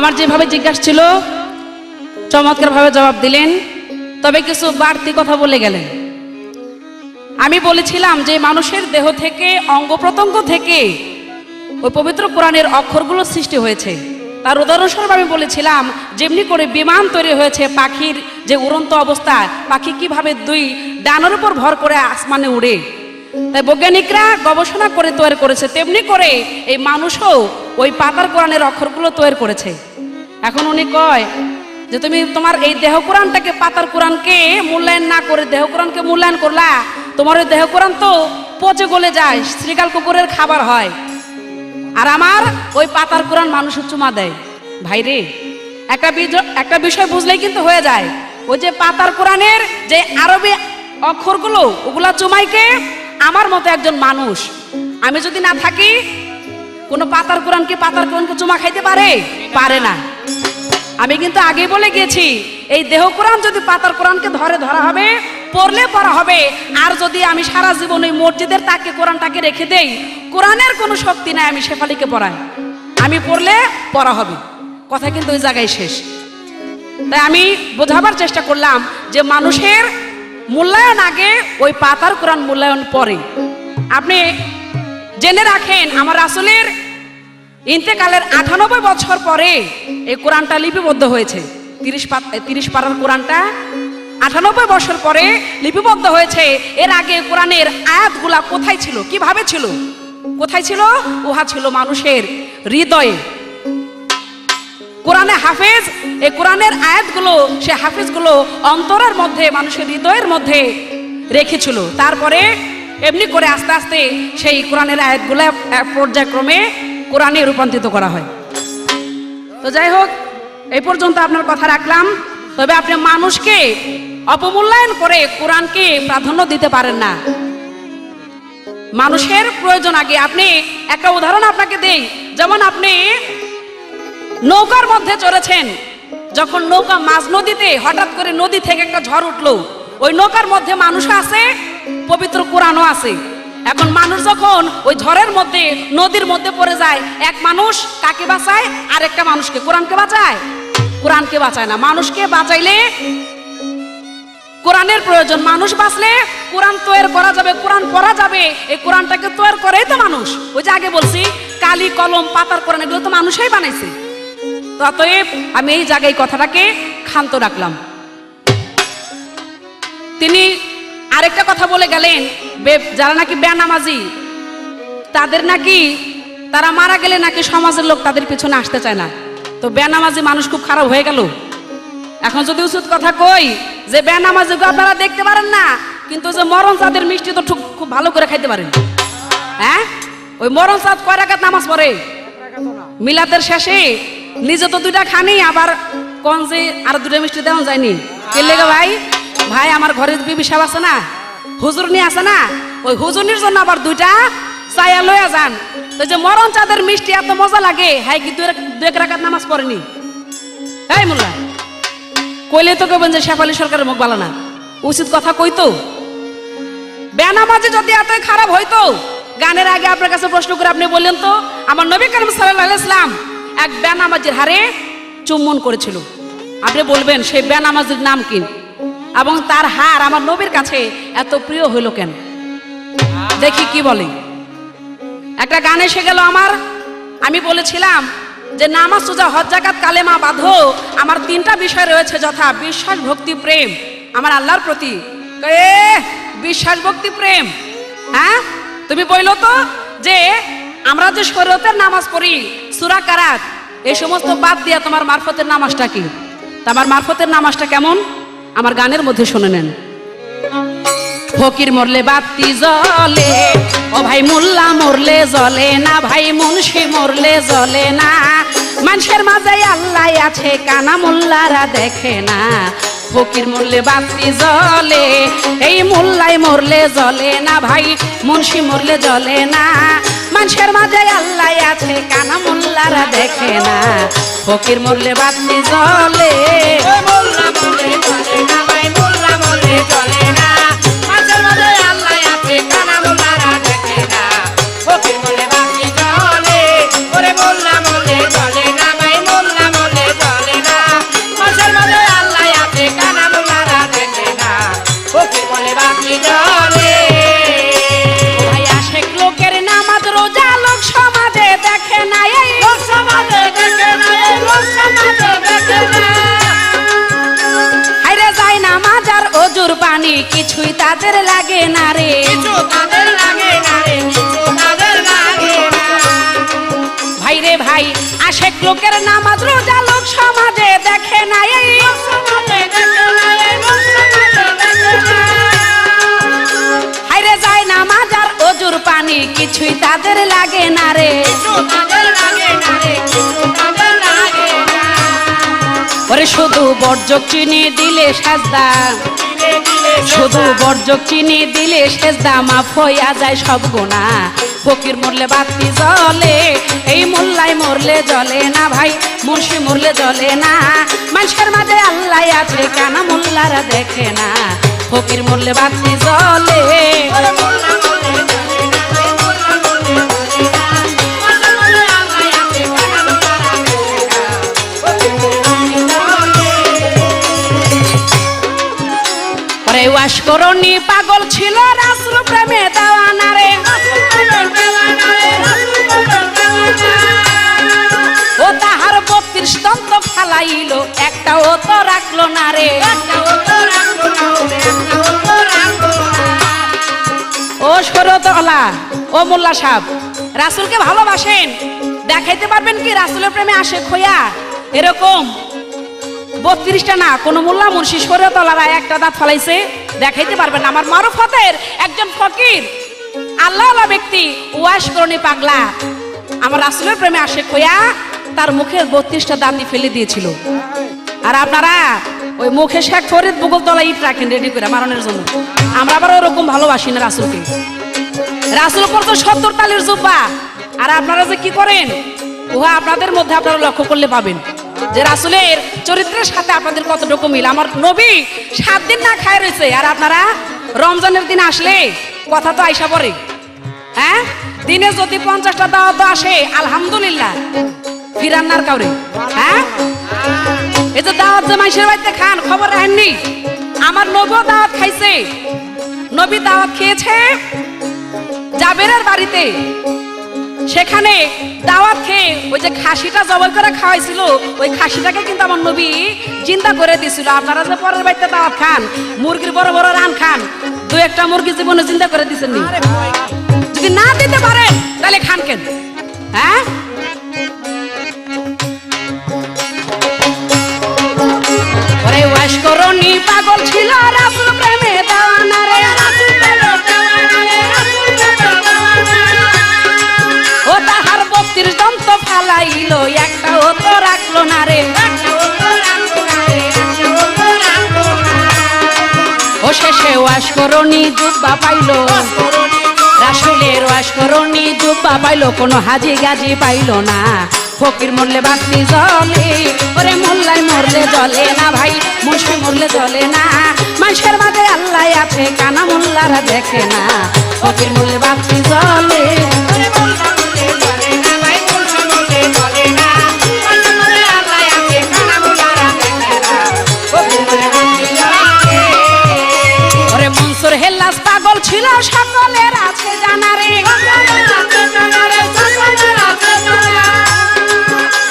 আমার যেভাবে জিজ্ঞাসা ছিল চমৎকারভাবে জবাব দিলেন, তবে কিছু বাড়তি কথা বলে গেলেন। আমি বলেছিলাম যে মানুষের দেহ থেকে, অঙ্গ প্রত্যঙ্গ থেকে ওই পবিত্র কোরআনের অক্ষরগুলো সৃষ্টি হয়েছে। তার উদাহরণস্বরূপ আমি বলেছিলাম যেমনি করে বিমান তৈরি হয়েছে, পাখির যে উড়ন্ত অবস্থা, পাখি কিভাবে দুই ডানার উপর ভর করে আসমানে উড়ে, তাই বৈজ্ঞানিকরা গবেষণা করে তৈরি করেছে, তেমনি করে এই মানুষও ওই পাতার কোরআনের অক্ষরগুলো তৈরি করেছে। এখন উনি কয় যে তুমি তোমার এই দেহ কোরআনটাকে, পাতার কোরআনকে মূল্যায়ন না করে দেহ কোরআনকে মূল্যায়ন করলা, তোমার ওই দেহ কোরআন তো পচে গলে যায়, শ্রীকাল কুকুরের খাবার হয়, আর আমার ওই পাতার কোরআন মানুষের চুমা দেয়। ভাইরে, একটা বিষয় বুঝলেই কিন্তু হয়ে যায়। ওই যে পাতার কোরআনের যে আরবি অক্ষরগুলো, ওগুলা চুমাইকে আমার মতো একজন মানুষ, আমি যদি না থাকি, কোনো পাতার কোরআনকে চুমা খাইতে পারে না। আমি কিন্তু আগেই বলে গিয়েছি, এই দেহ কোরআন যদি পাতার কোরআনকে ধরা হবে, পড়া হবে, আর যদি আমি সারা জীবন ওই মসজিদের তাকে কোরআনটাকে রেখে দেই, কোরআনের কোনো শক্তি নাই আমি শেফালিকে পড়াই, আমি পড়া হবে, কথা কিন্তু ওই জায়গায় শেষ। তাই আমি বোঝাবার চেষ্টা করলাম যে মানুষের মূল্যায়ন আগে, ওই পাতার কোরআন মূল্যায়ন পরে। আপনি জেনে রাখেন, আমার রাসূলের ইন্তেকালের 98 বছর পরে এই কোরআনটা লিপিবদ্ধ হয়েছে। 30 পারার কোরআনটা 98 বছর পরে লিপিবদ্ধ হয়েছে। এর আগে কোরআনের আয়াতগুলা কোথায় ছিল, কিভাবে ছিল, কোথায় ছিল? উহা ছিল মানুষের হৃদয়ে। কোরআনে হাফেজ, এই কোরআনের আয়াতগুলো, সে হাফেজগুলো অন্তরের মধ্যে, মানুষের হৃদয়ের মধ্যে রেখেছিল। তারপরে এমনি করে আস্তে আস্তে সেই কোরআনের আয়াতগুলো পর্যায়ক্রমে কোরআনে রূপান্তরিত করা হয়। তো যাই হোক, এই পর্যন্ত আপনার কথা রাখলাম। তবে আপনি মানুষকে অপমূল্যায়ন করে কোরআনকে প্রাধান্য দিতে পারেন না। মানুষের প্রয়োজন আগে। আপনি একটা উদাহরণ আপনাকে দেই, যেমন আপনি নৌকার মধ্যে চড়েছেন, যখন নৌকা মাঝ নদীতে হঠাৎ করে নদী থেকে একটা ঝড় উঠলো, ওই নৌকার মধ্যে মানুষও আছে, পবিত্র কোরআনও আছে। এখন মানুষ যখন ওই ঝড়ের মধ্যে, নদীর মধ্যে পড়ে যায়, এক মানুষ কাকে বাঁচায়? আরেকটা মানুষকে। কোরআনকে বাঁচায়? কোরআনকে বাঁচায় না। মানুষকে বাঁচাইলে কোরআনের প্রয়োজন, মানুষ বাঁচলে কোরআন তৈরি করা যাবে, কোরআন পড়া যাবে। এই কোরআনটাকে তৈরি করেই তো মানুষ। ওই যে আগে বলছি, কালি কলম পাতার কোরআন, এগুলো তো মানুষই বানাইছে। অতএব আমি এই জায়গায় কথাটাকে ক্ষান্ত রাখলাম। তিনি আরেকটা কথা বলে গেলেন, যারা নাকি বেনামাজি, তাদের নাকি, তারা মারা গেলে নাকি সমাজের লোক তাদের পিছনে আসতে চায় না। তো বেনামাজি মানুষ খুব খারাপ হয়ে গেল। এখন যদি উচিত কথা কই যে বেনামাজিকে আপনারা দেখতে পারেন না, কিন্তু যে মরণ চাঁদের মিষ্টি তো খুব ভালো করে খাইতে পারেন। হ্যাঁ, ওই মরণ চাঁদ কয় রাকাত নামাজ পড়ে? মিলাদের শেষে নিজে তো 2টা খানি, আবার কোন যে আর 2টা মিষ্টি দেওয়া যায়নি। কে লেগে ভাই আমার ঘরে বিবি সাহেব আছে না, হুজুর নিয়ে আছে না, ওই হুজুরির জন্য আবার 2টা চায়া লইয়া যান। তো যে মরণ চাঁদের মিষ্টি এত মজা লাগে, হ্যাঁ কি 2 রাকাত নামাজ পড়েনি? এই মোল্লা কইলে তো কেবেন যে শেফালি সরকারের মুখ ভালো না। উচিত কথা কইতো। বেনামাজি যদি এতই খারাপ হইতো, গানের আগে আপনার কাছে প্রশ্ন করে আপনি বললেন তো, আমার নবী করিম সাল্লাল্লাহু আলাইহি ওয়াসাল্লাম এক বেনামাজির হারে চুম্বন করেছিল। আপনি বলবেন সেই বেনামাজির নাম কি, এবং তার হার আমার নবীর কাছে এত প্রিয় হইল কেন? দেখি কি বলে। একটা গান এসে গেল আমার। আমি বলেছিলাম যে নামাজ, রোজা, হজ, যাকাত, কালেমা বাঁধো। আমার 3টা বিষয় রয়েছে, যথা বিশ্বাস, ভক্তি, প্রেম আমার আল্লাহর প্রতি। বিশ্বাস, ভক্তি, প্রেম। হ্যাঁ, তুমি বললো তো যে আমরা যে শরীয়তের নামাজ পড়ি, সূরা কারাত, এই সমস্ত বাদ দিয়া তোমার মারফতের নামাজটা কি? আমার মারফতের নামাজটা কেমন আমার গানের মধ্যে শুনে নেন। ফকির মরলে বাতি জ্বলে, ও ভাই মোল্লা মরলে জ্বলে না, ভাই মুন্সি মরলে জ্বলে না, মানুষের মাঝে আল্লাহ আছে কানা মোল্লারা দেখে না। ফকির মরলে বাতি জ্বলে, এই মোল্লাই মরলে জ্বলে না, ভাই মুন্সি মরলে জ্বলে না, মানুষের মাঝে আল্লাহ আছে কানা মোল্লারা দেখে না। ফকির মরলে বাতি জ্বলে, মোল্লা মরলে জ্বলে না, ভাই মোল্লা মরলে জ্বলে না, মানুষের মাঝে আল্লাহ আছে কানা মোল্লারা দেখে না। ফকির মরলে বাতি জ্বলে, ওরে মোল্লা মরলে জ্বলে না, ভাই মোল্লা মরলে অজুর পানি কিছুই তাদের লাগে না রে, ভাই রে ভাই আশেক লোকের নামাজ রোজা লোক সমাজে দেখে না, এই হাইরে যায় নামাজ আর অজুর পানি কিছুই তাদের লাগে না রে, ওরে শুধু বর্জক চিনি দিলে সাজদা, শুধু বর্জক চিনি দিলে সেজদা মাফ হইয়া যায় সব গুনাহ। ফকির মরলে বাতি জ্বলে, এই মোল্লায় মরলে জ্বলে না ভাই, মুন্সি মরলে জ্বলে না। মানুষের মাঝে আল্লাহ আছে কানা মোল্লারা দেখে না, ফকির মরলে বাতি জ্বলে। ওয়াশ করনি পাগল ছিল রাসূল প্রেমে দেওয়ানা রে, ও তাহার 32 দন্ত ফালাইল একটাও তো রাখলো না রে, ও শরীয়তওয়ালা ও মোল্লা সাহেব রাসূলকে ভালোবাসেন, দেখাইতে পারবেন কি রাসূলের প্রেমে আশেক হইয়া? এরকম 32টা না, কোন মোল্লা মুন্সি শরীয়তওয়ালারা একটা দাঁত ফালাইছে দেখাইতে পারবেন। আমার মারফতের একজন ফকির আল্লাহওয়ালা ব্যক্তি ওয়াশ করনি পাগলা আমার রাসূলের প্রেমে আশেক হইয়া তার মুখের 32টা দাঁতই ফেলে দিয়েছিল। আর আপনারা ওই মুখে শেখ ফরিদ বুগল তলা ইট রাখেন রেডি করে মারণের জন্য। আমরা আবার ওরকম ভালোবাসি না রাসূলকে। রাসূল করতো 70 তালের জুব্বা, আর আপনারা যে কি করেন উহা আপনাদের মধ্যে আপনারা লক্ষ্য করলে পাবেন যে রাসূলের চরিত্রের সাথে আপনাদের কতটুকু মিল। আমার নবী 7 দিন না খায় রয়েছে, আর আপনারা রমজানের দিন আসলে কথা তো আইসা পড়ে। হ্যাঁ, দিনে যদি 50টা দাওয়াত আসে আলহামদুলিল্লাহ, ফিরান্নার কাউরে। হ্যাঁ, এই যে দাওয়াত যে মাইশের বাড়িতে খান খবর রাখেননি, আমার নবীও দাওয়াত খাইছে। নবী দাওয়াত খেয়েছে জাবেরের বাড়িতে, সেখানে দাওয়াত খেয়ে ওই যে খাসিটা জবাই করে খাওয়াইছিল, ওই খাসিটাকে কিন্তু আমার নবী জিন্দা করে দিয়েছিল। আপনারা যে পরের বাড়িতে দাওয়াত খান, মুরগির বড় বড় রান খান, 2-1টা মুরগি জীবনে জিন্দা করে দিচ্ছেন নি? যদি না দিতে পারেন তাহলে খান কেন? হ্যাঁ, ওরে ওয়াশ করনি পাগল ছিল রাসূল প্রেমে দেওয়ানা রে, ও তাহার 32 দন্ত ফালাইল একটাও তো রাখলো না রে, ও শেষে ওয়াশ করনি জুব্বা পাইলো, রাসূলের ওয়াশ করনি জুব্বা পাইলো, কোনো হাজি গাজি পাইলো না। ফকির মরলে বাতি জ্বলে, ওরে মোল্লায় মরলে জ্বলে না ভাই, মুন্সি মরলে জ্বলে না। মানুষের মাঝে আল্লাহ আছে কানা মোল্লারা দেখে না, ফকির মরলে বাতি জ্বলে। ওরে মনসুর হেল্লাস পাগল ছিল সকলের আছে জানা রে,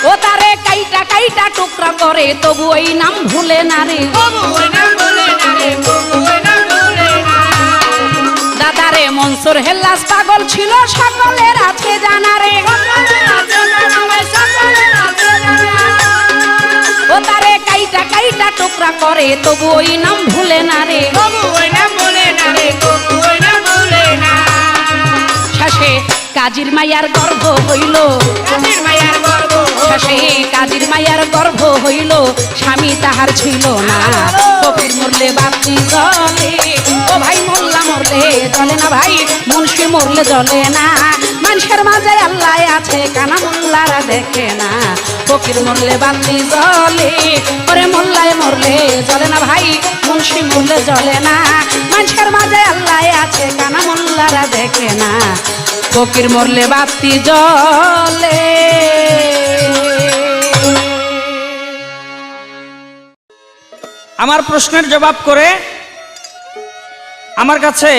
ও তারে কাইটা কাইটা টুকরা করে তবু ওই নাম ভুলে না রে, দাদারে মনসুর হেল্লাস পাগল ছিল সকলের আছে জানা রে, ও তারে কাইটা কাইটা টুকরা করে তবু ওই নাম ভুলে না রে, শেষে কাজীর মায়ার গর্ভ হইল, শেষে কাজীর মায়ার গর্ভ হইল, স্বামী তাহার ছিল না। ফকির মরলে বাতি জ্বলে, ও ভাই মোল্লা মরলে জ্বলে না ভাই, মুন্সি মরলে জ্বলে না। মানুষের মাঝে আল্লাহ আছে কানা মোল্লারা দেখে না, ফকির মরলে বাতি জ্বলে, ওরে মোল্লায় মরলে জ্বলে না ভাই, মুন্সি মরলে জ্বলে না। মানুষের মাঝে আল্লাহ আছে কানা মোল্লারা দেখে না, ফকির মরলে বাতি জ্বলে। আমার প্রশ্নের জবাব করে আমার কাছে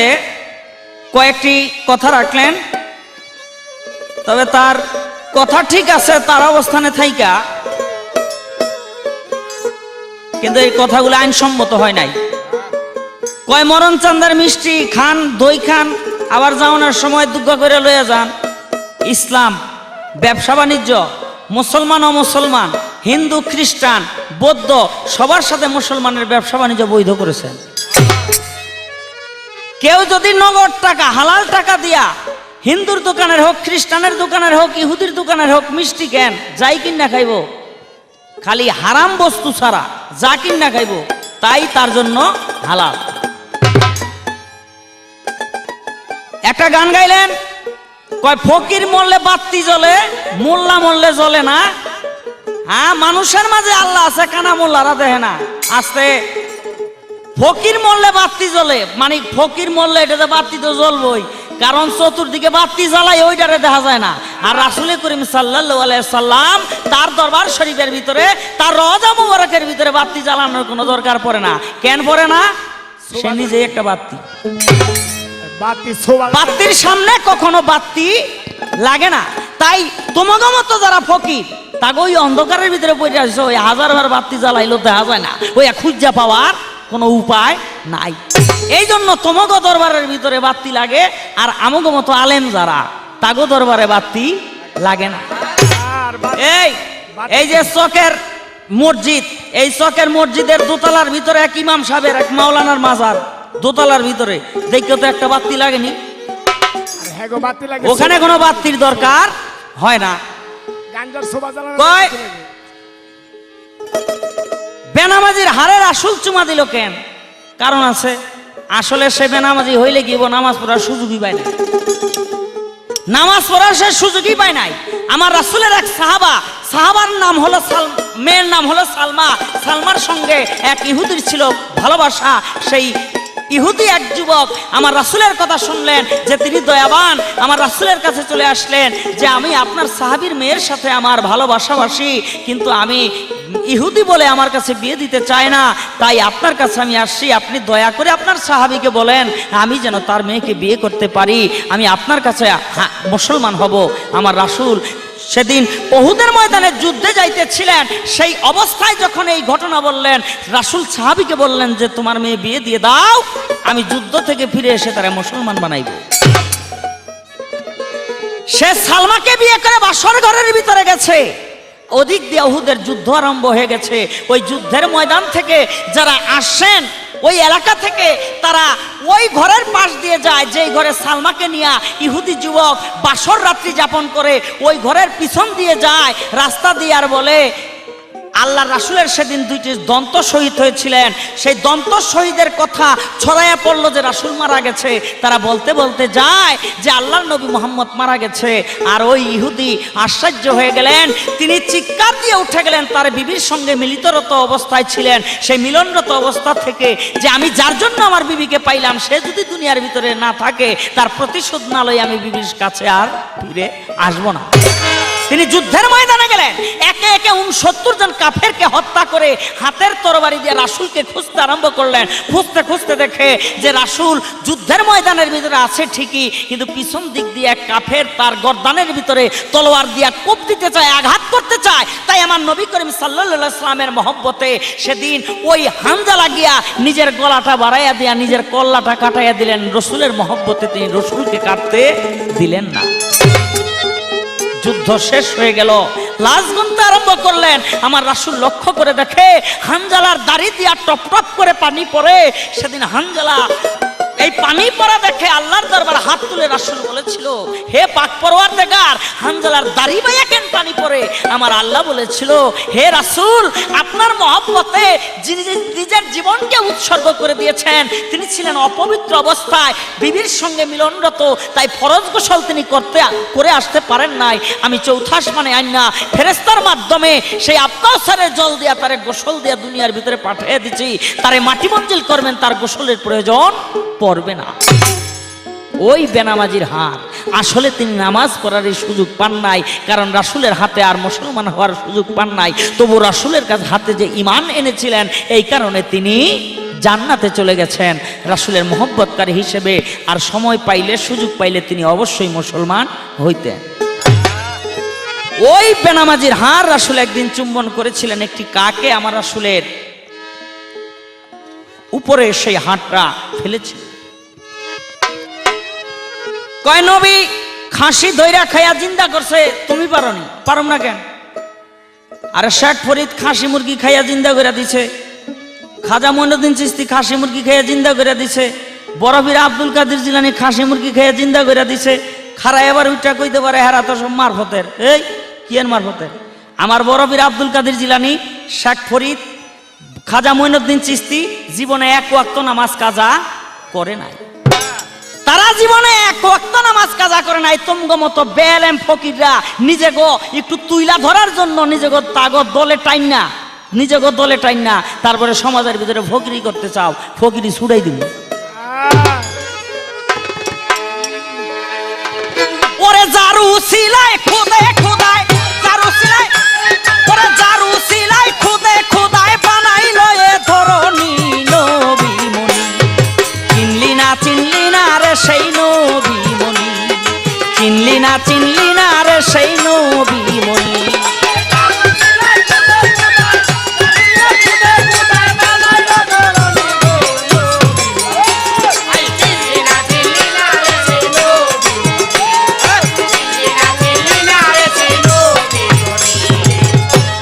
কয়েকটি কথা রাখলেন, তবে তার কথা ঠিক আছে তার অবস্থানে থাইকা, কিন্তু এই কথাগুলো আইনসম্মত হয় নাই। কয় মরণ চান্দার মিষ্টি খান, দই খান, আবার যাওয়ানোর সময় দুঃখ করে লইয়া যান। ইসলাম ব্যবসা বাণিজ্য, মুসলমান ও মুসলমান, হিন্দু খ্রিস্টান বৌদ্ধ সবার সাথে মুসলমানের ব্যবসা বাণিজ্য বৈধ করেছেন। কেউ যদি নগদ টাকা হালাল টাকা দিয়া হিন্দুর দোকানের হোক, খ্রিস্টানের দোকানের হোক, ইহুদির দোকানের হোক মিষ্টি কেন যাই কিনা খাইব, খালি হারাম বস্তু ছাড়া যা কিনা খাইব তাই তার জন্য হালাল। একটা গান গাইলেন, কয় ফকির মরলে বাতি জ্বলে, মোল্লা মরলে জ্বলে না। হ্যাঁ, মানুষের মাঝে আল্লাহ আছে, কানা মোল্লারা দেখে না। আস্তে ফকির মরলে বাতি জ্বলে, মানে ফকির মরলে এটাতে বাতি তো জ্বলবই, কারণ চতুর্দিকে বাতি জ্বালাই ওইটারে দেখা যায় না। আর রাসূল করিম সাল্লাল্লাহু আলাইহি সাল্লাম তার দরবার শরীফের ভিতরে, তার রওজা মুবারকের ভিতরে বাতি জ্বালানোর কোনো দরকার পড়ে না। কেন পড়ে না? সে নিজে একটা বাতি। বাতির সামনে কখনো বাতি লাগে না। তাই তোমাকে মতো যারা ফকির তাকে ওই অন্ধকারের ভিতরে পড়ে আসছে, ওই হাজারবার বাতি জ্বালাইলো দেখা যায় না, ওই খুঁজা পাওয়ার কোনো উপায় নাই। এই জন্য তোমাকে দরবারের ভিতরে বাতি লাগে, আর আমাকে মতো আলেম যারা তাগো দরবারে বাতি লাগে না। এই যে চকের মসজিদ, এই চকের মসজিদের দোতলার ভিতরে এক ইমাম সাহেবের, এক মাওলানার মাজার দোতলার ভিতরে দেখো তো একটা বাতি লাগেনি? ওখানে কোনো বাতির দরকার হয় না। বেনামাজির হারের আসল চুমা দিল কেন? কারণ আছে। আসলে সে বেনামাজি হইলে কি নামাজ পড়ার সুযোগই পায় না, নামাজ পড়ার সে সুযোগই পায় নাই। আমার রাসূলের এক সাহাবার নাম হলো মেয়ের নাম হলো সালমা। সালমার সঙ্গে এক ইহুদির ছিল ভালোবাসা। সেই ইহুদি এক যুবক আমার রাসূলের কথা শুনলেন যে তিনি দয়াবান, আমার রাসূলের কাছে চলে আসলেন যে আমি আপনার সাহাবীর মেয়ের সাথে আমার ভালোবাসাবাসি, কিন্তু আমি ইহুদি বলে আমার কাছে বিয়ে দিতে চায় না, তাই আপনার কাছে আমি আসছি। আপনি দয়া করে আপনার সাহাবীকে বলেন আমি যেন তার মেয়েকে বিয়ে করতে পারি, আমি আপনার কাছে মুসলমান হব। আমার রাসূল সেদিন উহুদের ময়দানে যুদ্ধে যাইতেছিলেন, সেই অবস্থায় যখন এই ঘটনা বললেন, রাসূল সাহাবীকে বললেন যে তোমার মেয়ে বিয়ে দিয়ে দাও, আমি যুদ্ধ থেকে ফিরে এসে তারা মুসলমান বানাইব। সে সালমাকে বিয়ে করে বাসর ঘরের ভিতরে গেছে। ওদিক দিয়ে উহুদের যুদ্ধ আরম্ভ হয়ে গেছে। ওই যুদ্ধের ময়দান থেকে যারা আসেন, ওই এলাকা থেকে তারা ওই ঘরের পাশ দিয়ে যায় যে ঘরে সালমাকে নিয়ে ইহুদি যুবক বাসর রাত্রি যাপন করে, ওই ঘরের পিছন দিয়ে যায় রাস্তা দিয়ে, আর বলে আল্লাহ রাসূলের সেদিন দুইটি দন্ত শহীদ হয়েছিলেন, সেই দন্ত শহীদের কথা ছড়াইয়া পড়লো যে রাসূল মারা গেছে। তারা বলতে বলতে যায় যে আল্লাহর নবী মুহাম্মদ মারা গেছে। আর ওই ইহুদি আশ্চর্য হয়ে গেলেন, তিনি চিৎকার দিয়ে উঠে গেলেন। তার বিবির সঙ্গে মিলিতরত অবস্থায় ছিলেন, সেই মিলনরত অবস্থা থেকে যে আমি যার জন্য আমার বিবিকে পাইলাম সে যদি দুনিয়ার ভিতরে না থাকে, তার প্রতিশোধ না লই আমি বিবির কাছে আর ফিরে আসবো না। তিনি যুদ্ধের ময়দানে গেলেন, একে একে 69 জন কাফেরকে হত্যা করে হাতের তরবারি দিয়ে রাসূলকে খুঁজতে আরম্ভ করলেন। খুঁজতে খুঁজতে দেখে যে রাসূল যুদ্ধের ময়দানের ভিতরে আছে ঠিকই, কিন্তু পিছন দিক দিয়ে এক কাফের তার গর্দানের ভিতরে তলোয়ার দিয়ে কোপ দিতে চায়, আঘাত করতে চায়। তাই আমার নবী করিম সাল্লাল্লাহু আলাইহি ওয়াসাল্লামের মহব্বতে সেদিন ওই হামজা গিয়া নিজের গলাটা বাড়াইয়া দিয়া নিজের কল্লাটা কাটাইয়া দিলেন। রাসূলের মহব্বতে তিনি রাসূলকে কাটতে দিলেন না। যুদ্ধ শেষ হয়ে গেল, লাশ গুনতে আরম্ভ করলেন। আমার রাসূল লক্ষ্য করে দেখে হানজালার দাড়ি দিয়া টপ টপ করে পানি পড়ে। সেদিন হানজালা এই পানি পড়া দেখে আল্লাহর দরবারে হাত তুলে রাসূল বলেছিল, হে পাক পরওয়ারদিগার, হানজালার দাড়ি বাইয়া কেন পানি পড়ে? আমার আল্লাহ বলেছিল, হে রাসূল, আপনার মহব্বতে যিনি নিজের জীবনকে উৎসর্গ করে দিয়েছেন, তিনি ছিলেন অপবিত্র অবস্থায় বিবির সঙ্গে মিলনরত, তাই ফরজ গোসল তিনি করে আসতে পারেন নাই। আমি চৌথা আসমানে আইনা ফেরেশতার মাধ্যমে সেই আবকাউসারের জল দিয়া তারে গোসল দিয়া দুনিয়ার ভিতরে পাঠিয়ে দিচ্ছি। তারে মাটি মঞ্জিল করবেন, তার গোসলের প্রয়োজন পড়বে না। ওই বেনামাজির হার, আসলে তিনি নামাজ পড়ার সুযোগ পান নাই, কারণ রাসূলের হাতে আর মুসলমান হওয়ার সুযোগ পান নাই। তবু রাসূলের কাছে হাতে যে ঈমান এনেছিলেন, এই কারণে তিনি জান্নাতে চলে গেছেন রাসূলের মহব্বতকারী হিসেবে। আর সময় পাইলে, সুযোগ পাইলে তিনি অবশ্যই মুসলমান হইতেন। ওই বেনামাজির হার রাসূল একদিন চুম্বন করেছিলেন একটি কাকে। আমার রাসূলের উপরে সেই হাটটা ফেলেছিল। কয় নবী খাসি ধইরা খাইয়া জিন্দা করছে, তুমি পারোনি? পারম না কেন? আরে শেখ ফরিদ খাসি মুরগি খাইয়া জিন্দা করে দিছে, খাজা মঈনুদ্দিন চিশতি খাসি মুরগি খাইয়া জিন্দা করে দিছে, বরফির আব্দুল কাদের জিলানী খাসি মুরগি খাইয়া জিন্দা করে দিছে। খারা এবার উইটা কইতে পারে হেরা তো সব মারফতের। এই কি এর মারফতের? আমার বরফির আব্দুল কাদের জিলানী, শেখ ফরিদ, খাজা মঈনুদ্দিন চিশতি জীবনে এক ওয়াক্ত নামাজ কাজা করে নাই। তারা জীবনে এক ওয়াক্ত নামাজ কাজা করে নাই। তোমগো মতো বেলেম ফকিররা নিজে গো একটু তুইলা ধরার জন্য নিজে গো তাগো দলে টাইন না, নিজে গো দলে টাইন না, তারপরে সমাজের ভিতরে ফকিরি করতে চাও, ফকিরি ছুড়াই দিল। ওরে জারু সিলাই খুদে খুদায়, জারু সিলাই, ওরে জারু সিলাই খুদে খুদায় বানাইলো এ ধরনী নবী মনি। চিনলি না চিনলি না রে সেই নবী মনি, চিনলি না চিনলি না রে সেই নবী মনি।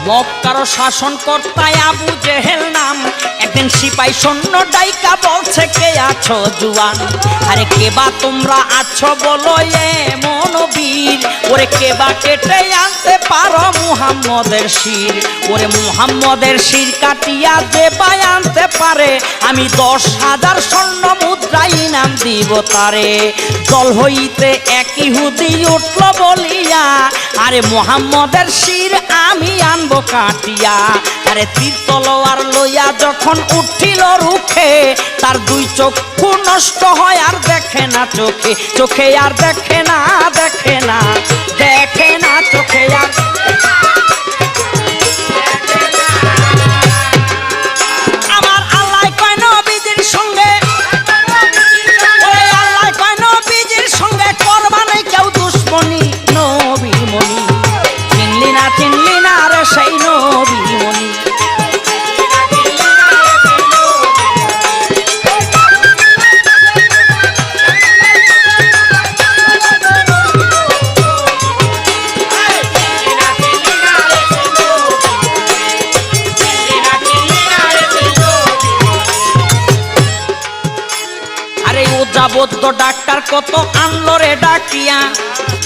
মক্কার শাসন কর্তায় আবু জেহেল নাম, একদিন সিপাই সৈন্য ডাইকা বলছে কে আছো জুয়ান? আরে কেবা তোমরা আছো বলো এমন বীর, ওরে কেবা কেটে আনতে পারো মুহাম্মদের শির? ওরে মুহাম্মদের শির কাটিয়া যে বাই আনতে পারে, আমি 10,000 স্বর্ণ মুদ্রা ইনাম দিব তারে। দল হইতে এক ইহুদি উঠল বলিয়া, আরে মুহাম্মদের শির আমি আনবো কাটিয়া। আরে তীর তলোয়ার লইয়া যখন উঠিল রুখে, তার 2 চক্ষু নষ্ট হয় আর দেখে না চোখে, চোখে আর দেখে না, দেখে না, দেখে না চোখে আর। আমার আল্লাহ কয় নবীজির সঙ্গে, ওরে আল্লাহ কয় নবীজির সঙ্গে করবা নাই কেউ দুশ্মনী নবী মনি। চিনলি না চিনলি না রে সেই নবী মনি। যাবত ডাক্তার কত আনলো রে ডাকিয়া,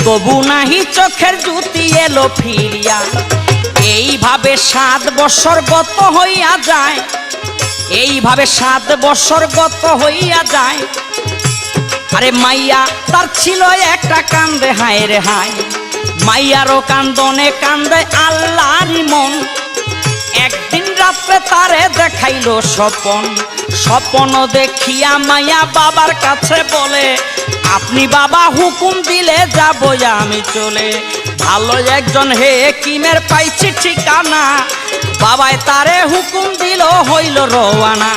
তবু নাহি চোখের জ্যোতি এলো ফিরিয়া। এইভাবে 7 বছর গত হইয়া যায়, এইভাবে 7 বছর গত হইয়া যায়। আরে মাইয়া তার ছিল একটা কান্দে হায় রে হায়, মাইয়ারও কান্দনে কান্দে আল্লাহরই মন। একদিন রাত্রে তারে দেখাইলো স্বপন, স্বপন দেখিয়া মাইয়া বাবার কাছে বলে, আপনি বাবা হুকুম দিলে যাবো আমি চলে। ভালো একজন হেকিমের পাইছি ঠিকানা, বাবাই তারে হুকুম দিল হইল রওয়ানা।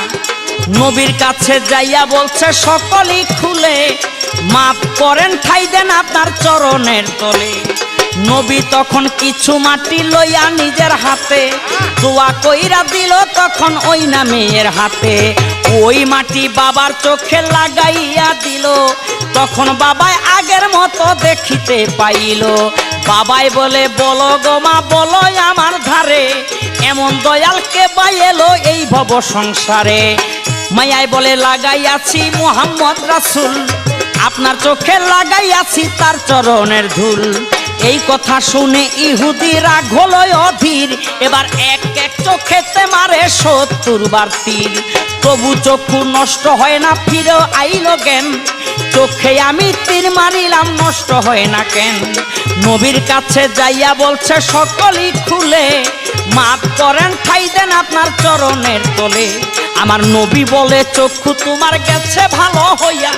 নবীর কাছে যাইয়া বলছে সকলই খুলে, মাপ করেন ঠাই দেন আপনার চরণের তলে। নবী তখন কিছু মাটি লইয়া নিজের হাতে, দোয়া কইরা দিল তখন ওই না মেয়ের হাতে। ওই মাটি বাবার চোখে লাগাইয়া দিল, তখন বাবাই আগের মতো দেখিতে পাইল। বাবাই বলে বলো গো মা বলো আমার ধারে, এমন দয়াল কে বাই এলো এই ভব সংসারে। মায়াই বলে লাগাইয়াছি মুহাম্মদ রাসূল, আপনার চোখে লাগাইয়াছি তার চরণের ধুল। এই কথা শুনে ইহুদিরা হলো অধীর, এবার এক এক চোখেতে মারে 70 বার তীর। তবু চক্ষু নষ্ট হয় না, ফিরে আইল জ্ঞান, চোখে আমি তীর মারিলাম নষ্ট হয় না কেন। নবীর কাছে যাইয়া বলছে সকলই খুলে, মাপ করেন ঠাই দেন আপনার চরণের তলে। আমার নবী বলে চক্ষু তোমার গেছে ভালো হইয়া,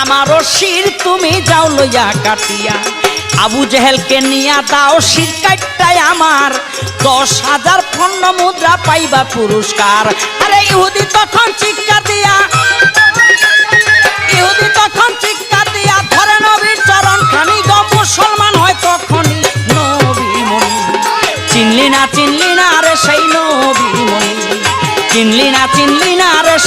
আমারও শির তুমি যাও লইয়া কাটিয়া। আবু জেহেলকে নিয়া দাও শির কাটটাই আমার, 10,000 স্বর্ণ মুদ্রা পাইবা পুরস্কার। আরে ইহুদি তখন চিৎকার দিয়া, ইহুদি তখন চিৎকার দিয়া ধরে নবীর চরণ খানি গো, মুসলমান হয় তখনই নবী মনি। চিনলি না চিনলি না রে সেই নবী মনি, চিনলি না চিনলি না রে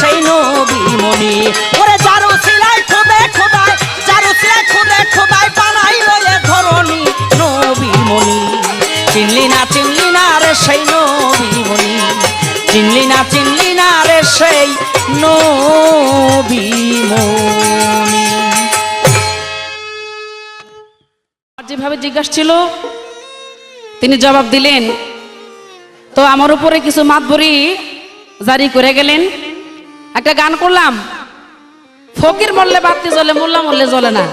সেই নবীমণি, চিনলি না রে সেই নবীমণি। যেভাবে জিজ্ঞাসা ছিল তিনি জবাব দিলেন, তো আমার উপরে কিছু মাতবরি জারি করে গেলেন। একটা গান করলাম, ফকির মরলে বাতি জ্বলে, মোল্লা মরলে জ্বলে না।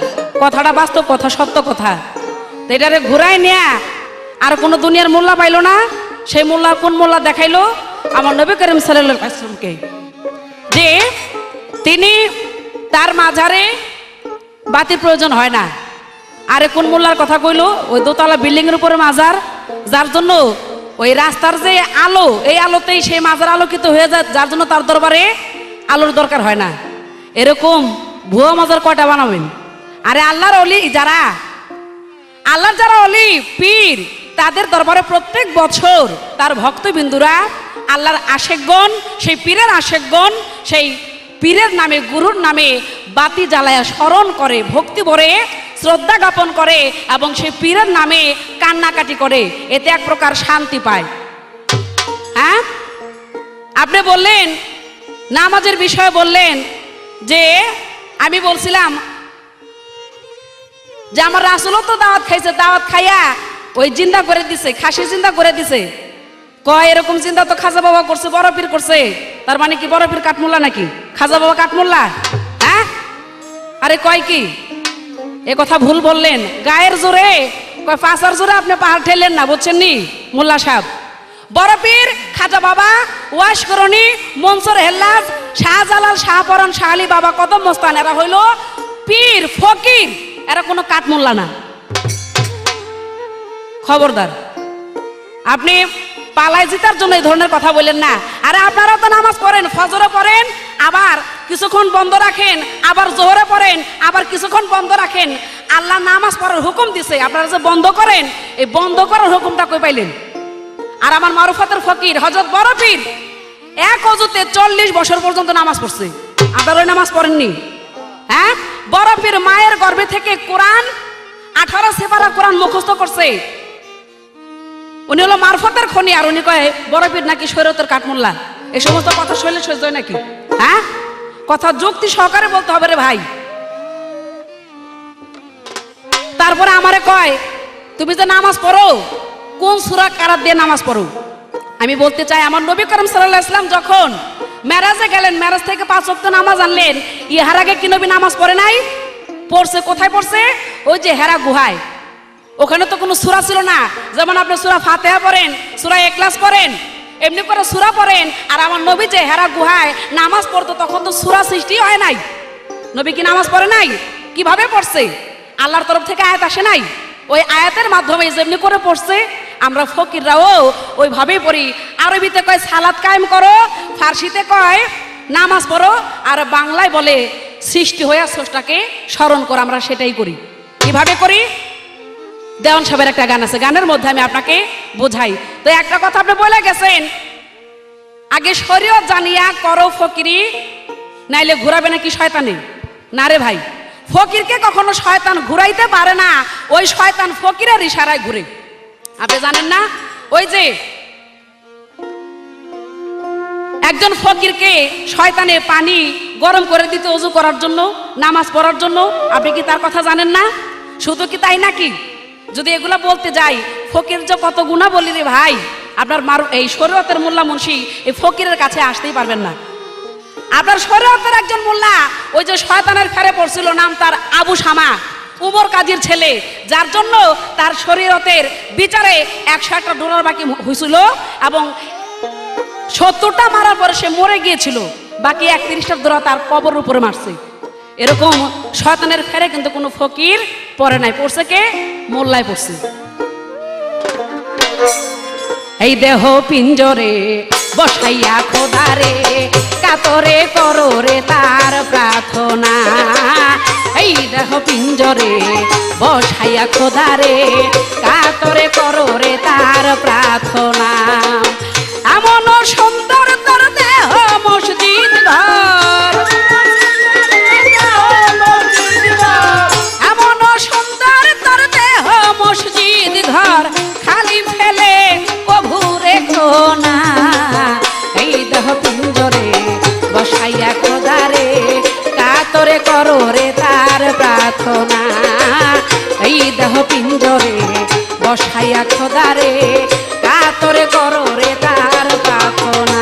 কথাটা বাস্তব কথা, সত্য কথা। তো এটারে ঘুরাই নেয়া আর কোনো দুনিয়ার মোল্লা পাইলো না। সেই মোল্লা কোন মোল্লা দেখাইলো? আমার নবী করিম সাল্লাল্লাহু আলাইহি ওয়াসাল্লামকে, যে তিনি তার মাঝারে বাতির প্রয়োজন হয় না। আরে কোন মোল্লার কথা কইলো? ওই দোতলা বিল্ডিং এর উপরে মাজার, যার জন্য ওই রাস্তার যে আলো, এই আলোতেই সেই মাজার আলোকিত হয়ে যায়, যার জন্য তার দরবারে আলোর দরকার হয় না। এরকম ভুয়া মাজার কয়টা বানাবেন? আরে আল্লাহর অলি যারা, আল্লাহর যারা অলি পীর, তাদের দরবারে প্রত্যেক বছর তার ভক্তবিন্দুরা, আল্লাহর আশেকগণ, সেই পীরের আশেকগণ সেই পীরের নামে, গুরুর নামে বাতি জ্বালায়া স্মরণ করে, ভক্তি ভরে শ্রদ্ধা জ্ঞাপন করে এবং সেই পীরের নামে কান্নাকাটি করে। এতে এক প্রকার শান্তি পায়। হ্যাঁ, আপনি বললেন নামাজের বিষয়ে, বললেন যে আমি বলছিলাম যে আমার রাসূলও তো দাওয়াত খাইছে, দাওয়াত খাইয়া ওই জিন্দা করে দিছে, খাসি জিন্দা করে দিছে। কয় এরকম চিন্তা তো খাজা বাবা করছে, বড় পীর করছে। তার মানে কি বড় পীর কাঠমোল্লা নাকি? খাজা বাবা কাঠমোল্লা? হ্যাঁ, আরে কয় কি এ কথা ভুল বললেন। গায়ের জোরে, কয় পাঁচার জোরে আপনি পাহাড় ঠেলেন না, বুঝছেন নি মোল্লা সাহেব? বড় পীর, খাজা বাবা, ওয়াশ করণী, মনসুর হেল্লাজ, শাহজালাল, শাহপরান, শাহ আলী বাবা, কদম মস্তান, এরা হইল পীর ফকির, এরা কোনো কাঠমোল্লা না। খবরদার, আপনি পালাই জিতার জন্য এই ধরনের কথা বললেন না। আরে আপনারা তো নামাজ পড়েন, ফজরে পড়েন, আবার কিছুক্ষণ বন্ধ রাখেন, আবার জোহরে পড়েন, আবার কিছুক্ষণ বন্ধ রাখেন। আল্লাহ নামাজ পড়ার হুকুম দিছে, আপনারা যে বন্ধ করেন, এই বন্ধ করার হুকুমটা কই পাইলেন? আর আমার মারুফাতের ফকির হযরত বড় পীর এক অজুতে 40 বছর পর্যন্ত নামাজ পড়ছে। আপনারা ওই নামাজ পড়েননি? হ্যাঁ, বড় পীর মায়ের গর্ভে থেকে কোরআন 18 সেপারা কোরআন মুখস্থ করছে। উনি হলো মারফতের খনি, আর উনি কয় বড় পীর নাকি শরীয়তের কাঠমোল্লা। এই সমস্ত কথা শৈলে সহ্য হয় নাকি? হ্যাঁ, কথা যুক্তি সহকারে বলতে হবে রে ভাই। তারপরে আমারে কয় তুমি যে নামাজ পড়ো, কোন সূরা কারাত দিয়ে নামাজ পড়ো? আমি বলতে চাই, আমার নবী করিম সাল্লাল্লাহু আলাইহি ওয়াসাল্লাম যখন মেরাজে গেলেন, মেরাজ থেকে 5 ওয়াক্ত নামাজ আনলেন, ইহার আগে কি নবী নামাজ পড়ে নাই? পড়ছে। কোথায় পড়ছে? ওই যে হেরা গুহায়। ওখানে তো কোনো সূরা ছিল না। যেমন আপনি সূরা ফাতিহা পড়েন, সূরা ইখলাস পড়েন, এমনি করে সূরা পড়েন। আর আমার নবী যে হেরা গুহায় নামাজ পড়তো, তখন তো সূরা সৃষ্টি হয় নাই। নবী কি নামাজ পড়ে নাই? কিভাবে পড়ছে? আল্লাহর তরফ থেকে আয়াত আসে নাই? ওই আয়াতের মাধ্যমে যেমনি করে পড়ছে, আমরা ফকিররাও ওইভাবেই পড়ি। আরবিতে কয় সালাত কায়েম করো, ফার্সিতে কয় নামাজ পড়ো, আর বাংলায় বলে সৃষ্টি হইয়া স্রষ্টাকে স্মরণ করো। আমরা সেটাই করি। কিভাবে করি? দেওয়ান সাহেবের একটা গান আছে, গানের মধ্যে আমি আপনাকে বোঝাই। তো একটা কথা আপনি বলে গেছেন, আগে শরীয়ত জানিয়া করো ফকিরি, নাইলে ঘুরাবে নাকি শয়তানে। না রে ভাই, ফকিরকে কখনো শয়তান ঘুরাইতে পারে না। ওই শয়তান ফকিরের ইশারায় ঘুরে। আপনি জানেন না, ওই যে একজন ফকিরকে শয়তানে পানি গরম করে দিতে ওযু করার জন্য, নামাজ পড়ার জন্য। আপনি কি তার কথা জানেন না? শুধু কি তাই নাকি? যদি এগুলা বলতে যাই, ফকির যে কত গুণা বলি রে ভাই, আপনার এই শরীয়তের মোল্লা মুন্সি এই ফকিরের কাছে আসতেই পারবেন না। আপনার শরীয়তের একজন মোল্লা ওই যে শয়তানের ফেরে পড়ছিল, নাম তার আবু শামা, উমর কাজীর ছেলে, যার জন্য তার শরীয়তের বিচারে 101টা ডলার বাকি হয়েছিল এবং 70টা মারার পরে সে মরে গিয়েছিল, বাকি 31টা ডলার তার কবর উপরে মারছে। এরকম শয়তানের ফেরে কিন্তু কোনো ফকির পড়ে নাই। পড়ছে কে? মোল্লাই পড়ছে। এই দেহ পিঞ্জরে বসাইয়া খোদারে, কাতরে করো রে তার প্রার্থনা। এই দেহ পিঞ্জরে বসাইয়া খোদারে, কাতরে করো রে তার প্রার্থনা। এমন সুন্দর তোর দেহ মসজিদ ঘর, এমন সুন্দর তোর দেহ মসজিদ ঘর, খালি ফেলে কভুরে করো রে তার প্রার্থনা। এই দেহ পিঞ্জরে বসাইয়া খোদারে কাতরে করো রে তার প্রার্থনা।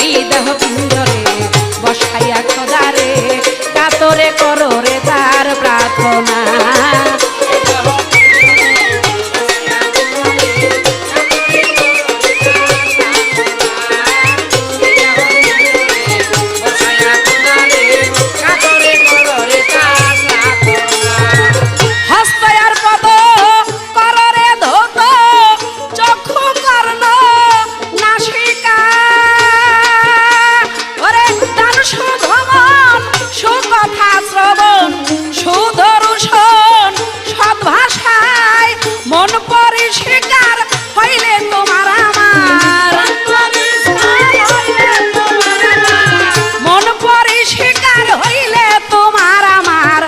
এই দেহ পিঞ্জরে বসাইয়া খোদারে কাতরে করো রে তার প্রার্থনা। মন পরিষ্কার হইলে তোমার আমার, মন পরিষ্কার হইলে তোমার আমার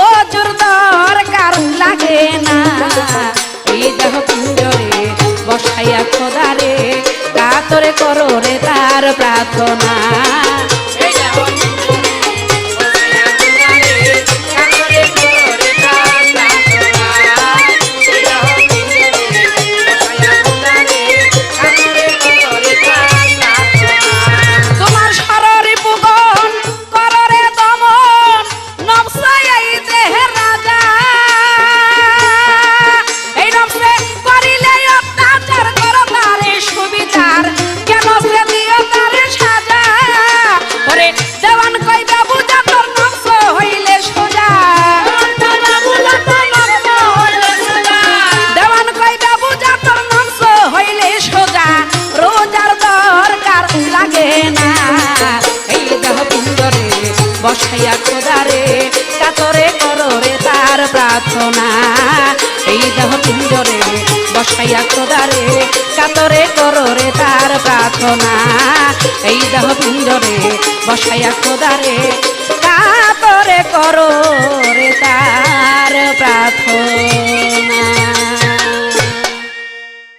ওজোর দরকার লাগে না। এই দেহ পিঞ্জরে বসাইয়া খোদারে কাতরে করো রে তার প্রার্থনা। বসাইয়া খোদারে কাতরে করো রে তার প্রার্থনা। এই দেহ পিঞ্জরে বসাইয়া খোদারে কাতরে করো রে তার প্রার্থনা। এই দেহ পিঞ্জরে বসাইয়া খোদারে কাতরে করো